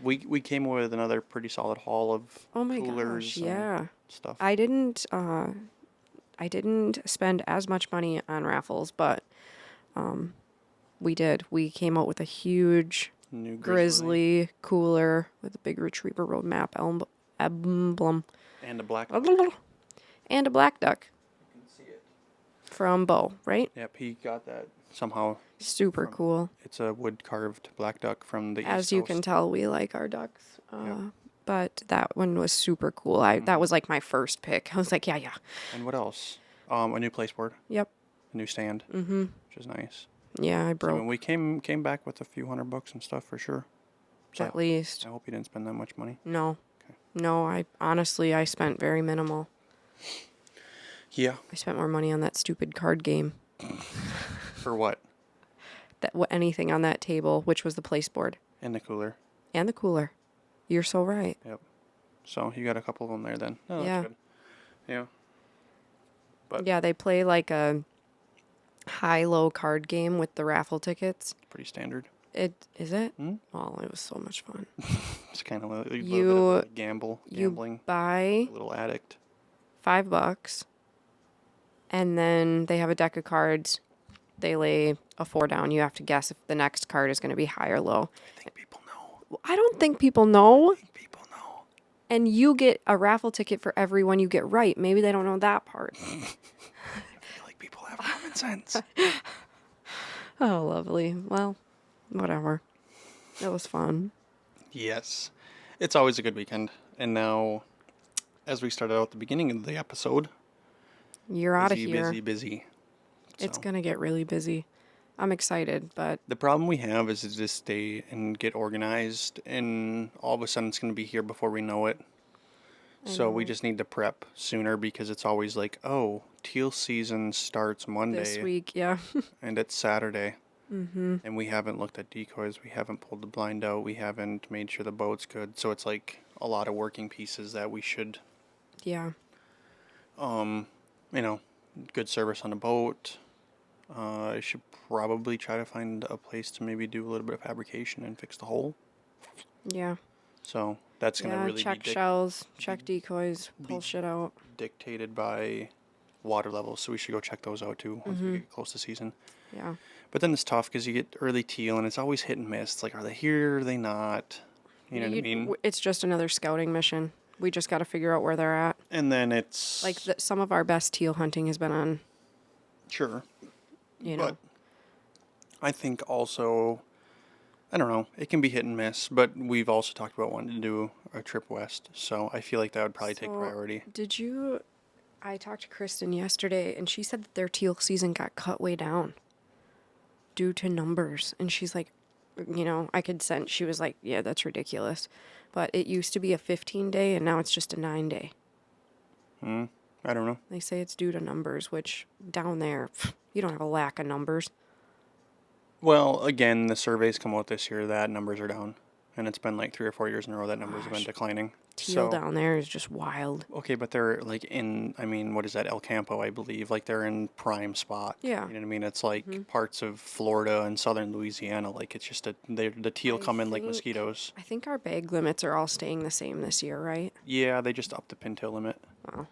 we came away with another pretty solid haul of coolers and stuff. I didn't spend as much money on raffles, but we did. We came out with a huge New grizzly cooler with a big Retriever Road map emblem. And a black And a black duck. You can see it. From Bo, right? Yep, he got that somehow. Super cool. It's a wood carved black duck from the As East you Coast. can tell, we like our ducks. Yep. But that one was super cool. That was like my first pick. I was like, yeah. And what else? A new placeboard. Yep. A new stand. Which is nice. Yeah, I broke. So we came back with a few $100 and stuff for sure. So at least. I hope you didn't spend that much money. No. Okay. No, I spent very minimal. Yeah. I spent more money on that stupid card game. For what? Anything on that table, which was the placeboard. And the cooler. And the cooler. You're so right. Yep. So you got a couple of them there then. Oh, Yeah. that's good. Yeah. But yeah, they play like a high-low card game with the raffle tickets. Pretty standard. Is it? Hmm? Well, it was so much fun. It's kind of a little bit of a gambling, You buy a little addict. $5, and then they have a deck of cards. They lay a 4 down. You have to guess if the next card is going to be high or low. I think people know. Well, I don't think people know. I think people know. And you get a raffle ticket for every one you get right. Maybe they don't know that part. I feel like people have common sense. Oh, lovely. Well, whatever. It was fun. Yes. It's always a good weekend. And now, as we started out at the beginning of the episode, You're out of here. Busy. It's So, going to get really busy. I'm excited, but the problem we have is to just stay and get organized, and all of a sudden it's going to be here before we know it. So we just need to prep sooner because it's always like, oh, teal season starts Monday. this week, yeah. And it's Saturday. Mm-hmm. And we haven't looked at decoys. We haven't pulled the blind out. We haven't made sure the boat's good. So it's like a lot of working pieces that we should, Yeah. Good service on the boat. I should probably try to find a place to maybe do a little bit of fabrication and fix the hole. Yeah. So that's going to really check be shells, check decoys, pull shit out. dictated by water levels. So we should go check those out too once we get close to season. Yeah. But then it's tough because you get early teal and it's always hit and miss. It's like, are they here? Are they not? You know what I mean? It's just another scouting mission. We just got to figure out where they're at. And then it's... Like, some of our best teal hunting has been on, Sure. you know. But I think also, I don't know, it can be hit and miss. But we've also talked about wanting to do a trip west. So I feel like that would probably take priority. I talked to Kristen yesterday, and she said that their teal season got cut way down due to numbers. And she's like, I could sense, she was like, yeah, that's ridiculous. But it used to be a 15-day, and now it's just a 9-day. I don't know. They say it's due to numbers, which down there, you don't have a lack of numbers. Well, again, the surveys come out this year that numbers are down. And it's been like 3 or 4 years in a row that numbers have been declining. Teal down there is just wild. Okay, but they're like what is that, El Campo, I believe. Like they're in prime spot. Yeah. You know what I mean? It's like parts of Florida and southern Louisiana. Like it's just the teal come in like mosquitoes. I think our bag limits are all staying the same this year, right? Yeah, they just upped the pintail limit. Wow.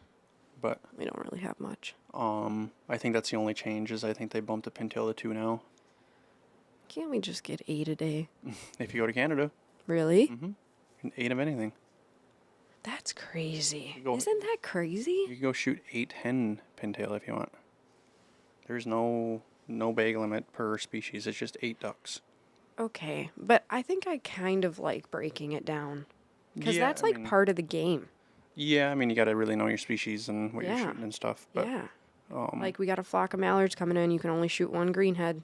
But We don't really have much. I think that's the only change is I think they bumped the pintail to 2 now. Can't we just get 8 a day? If you go to Canada. Really? Mm-hmm. 8 of anything. That's crazy. Go- Isn't that crazy? You can go shoot 8 hen pintail if you want. There's no bag limit per species. It's just 8 ducks. Okay, but I think I kind of like breaking it down. Because Yeah, that's I like mean- part of the game. Yeah, I mean, you got to really know your species and what you're Yeah. shooting and stuff. But, Yeah. Like we got a flock of mallards coming in, you can only shoot one greenhead.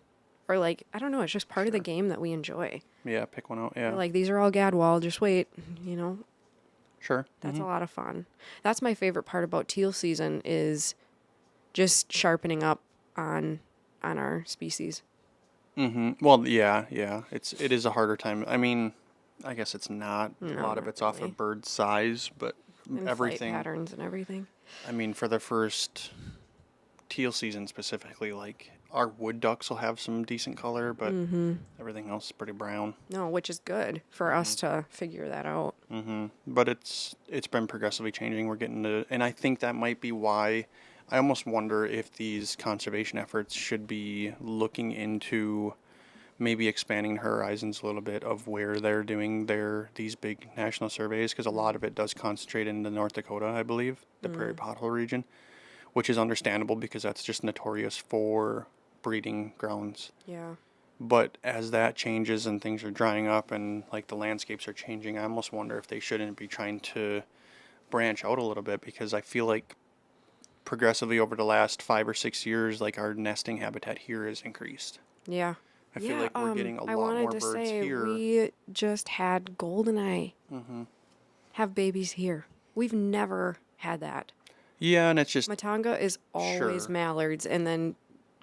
Or like, I don't know, it's just part of the game that we enjoy. Yeah, pick one out. Yeah. We're like, these are all gadwall, just wait, Sure. That's a lot of fun. That's my favorite part about teal season is just sharpening up on our species. Well, yeah. It is a harder time. I mean, I guess it's not. A No, lot of not it's off really. of bird size, but And everything. flight patterns and everything. I mean, for the first teal season specifically, like our wood ducks will have some decent color, but everything else is pretty brown. No, which is good for us to figure that out. But it's been progressively changing. We're getting to, and I think that might be why I almost wonder if these conservation efforts should be looking into maybe expanding horizons a little bit of where they're doing these big national surveys, because a lot of it does concentrate in the North Dakota, I believe, the Prairie Pothole region, which is understandable because that's just notorious for breeding grounds. Yeah. But as that changes and things are drying up and like the landscapes are changing, I almost wonder if they shouldn't be trying to branch out a little bit, because I feel like progressively over the last 5 or 6 years, like our nesting habitat here has increased. Yeah. I feel like we're getting a lot more birds here. We just had goldeneye have babies here. We've never had that. Yeah, and it's just Matanga is always Sure. mallards, and then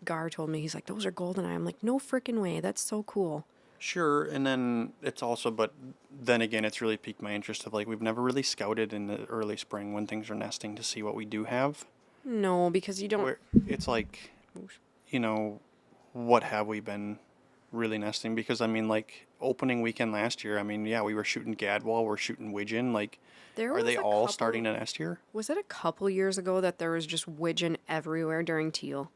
Gar told me, he's like, those are goldeneye. I'm like, no freaking way. That's so cool. sure. And then it's also, but then again, it's really piqued my interest of like we've never really scouted in the early spring when things are nesting to see what we do have. No, because you don't. Where it's like, you know, what have we been really nesting? Because I mean, like opening weekend last year, I mean, yeah, we were shooting gadwall, we're shooting widgeon. Like, There are was they a all couple, starting to nest here? was it a couple years ago that there was just widgeon everywhere during teal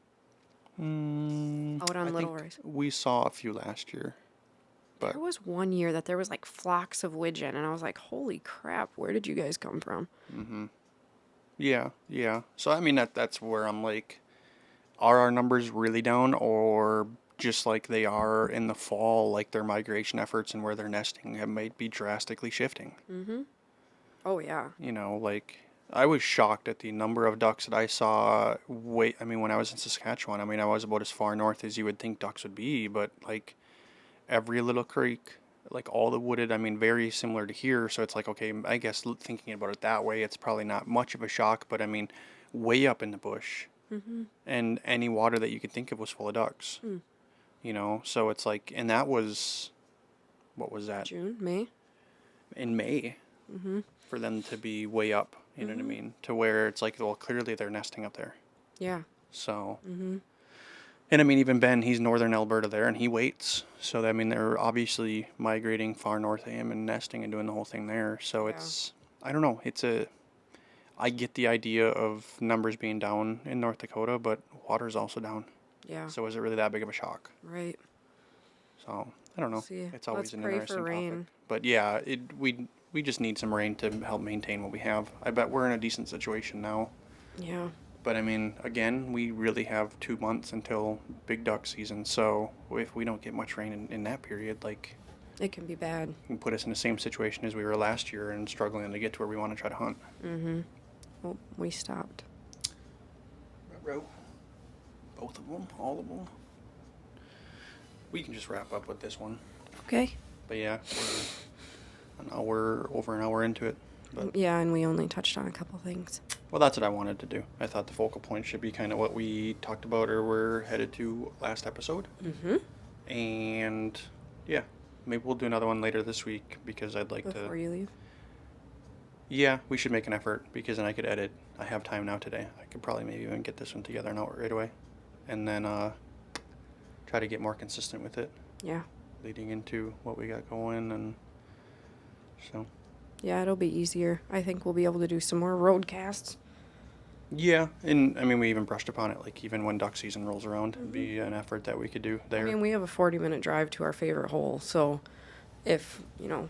out I on Little think Rice? we saw a few last year, but There was one year that there was like flocks of widgeon, and I was like, holy crap, where did you guys come from? yeah, yeah. So I mean, that's where I'm like, are our numbers really down, or just like they are in the fall, like their migration efforts and where they're nesting it might be drastically shifting. Oh, yeah. You know, like I was shocked at the number of ducks that I saw. Wait, I mean, when I was in Saskatchewan, I mean, I was about as far north as you would think ducks would be, but like every little creek, like all the wooded, I mean, very similar to here. So it's like, okay, I guess thinking about it that way, it's probably not much of a shock, but I mean, way up in the bush, and any water that you could think of was full of ducks. You know, so it's like, and that was, what was that? June, May? In May, for them to be way up. You know what I mean? To where it's like, well, clearly they're nesting up there. Yeah. So, and I mean, even Ben, he's northern Alberta there, and he waits. So I mean, they're obviously migrating far north of him and nesting and doing the whole thing there. So Yeah. it's, I don't know. I get the idea of numbers being down in North Dakota, but water's also down. Yeah. So is it really that big of a shock? Right. So I don't know. See, It's always let's an pray for interesting rain. topic. But yeah, we just need some rain to help maintain what we have. I bet we're in a decent situation now. Yeah. But I mean, again, we really have 2 months until big duck season. So if we don't get much rain in that period, like, It can be bad. it can put us in the same situation as we were last year and struggling to get to where we want to try to hunt. Oh, we stopped. Row. Both of them, all of them. We can just wrap up with this one. Okay. But yeah, we're over an hour into it. But Yeah, and we only touched on a couple things. well, that's what I wanted to do. I thought the focal point should be kind of what we talked about or we're headed to last episode. And yeah, maybe we'll do another one later this week because I'd like Before to. you leave. Yeah, we should make an effort because then I could edit. I have time now today. I could probably maybe even get this one together now right away, and then try to get more consistent with it, Yeah. leading into what we got going, and so. Yeah, it'll be easier. I think we'll be able to do some more road casts. Yeah, and I mean we even brushed upon it. Like even when duck season rolls around, it'd be an effort that we could do there. I mean, we have a 40-minute drive to our favorite hole, so if,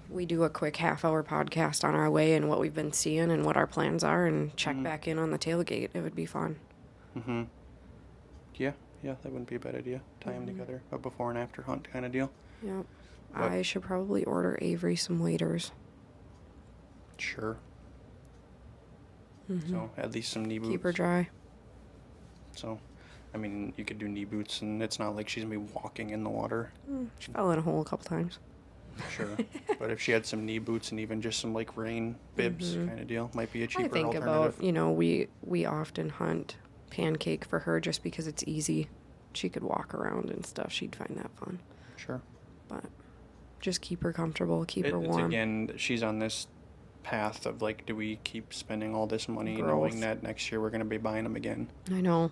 we do a quick half-hour podcast on our way and what we've been seeing and what our plans are and check back in on the tailgate, it would be fun. Yeah, that wouldn't be a bad idea. Tie them together, a before and after hunt kind of deal. Yep. But- I should probably order Avery some waders. Sure. So at least some knee boots. Keep her dry. So, I mean, you could do knee boots, and it's not like she's gonna be walking in the water. She fell in a hole a couple times. Sure. But if she had some knee boots and even just some like rain bibs kind of deal, might be a I cheaper think alternative. about, we often hunt pancake for her just because it's easy. She could walk around and stuff. She'd find that fun. Sure. But just keep her comfortable, keep her It's warm. again, she's on this path of like, do we keep spending all this money Growth. knowing that next year we're gonna be buying them again? I know.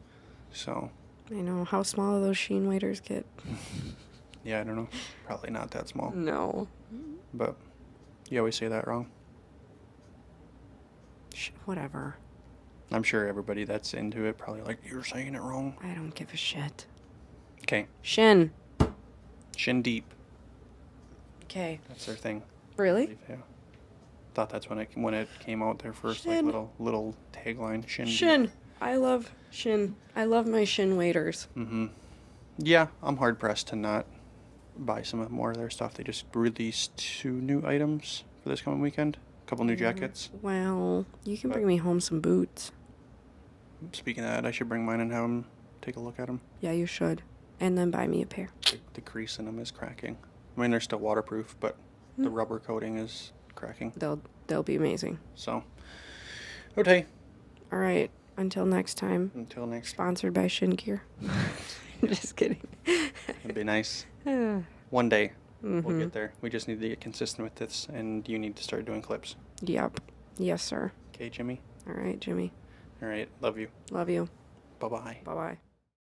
So, I know. How small do those sheen waders get? yeah, I don't know. Probably not that small. No. But you always say that wrong. Whatever. I'm sure everybody that's into it probably like, you're saying it wrong. I don't give a shit. Okay. Shin. Shin deep. Okay. That's their thing. Really? Yeah. Thought that's when it came out their first like Shin. little tagline. Shin. Shin. I love Shin. I love my Shin waders. Yeah, I'm hard pressed to not buy some more of their stuff. They just released 2 new items for this coming weekend. A couple new jackets. Well, you can But- bring me home some boots. Speaking of that, I should bring mine and have them take a look at them. Yeah, you should. And then buy me a pair. The crease in them is cracking. I mean, they're still waterproof, but the rubber coating is cracking. They'll be amazing. So, okay. All right. Until next time. Until next. Sponsored by Shin Gear. Just kidding. It'd be nice. One day we'll get there. We just need to get consistent with this, and you need to start doing clips. Yep. Yes, sir. Okay, Jimmy? All right, Jimmy. All right. Love you. Love you. Bye-bye. Bye-bye.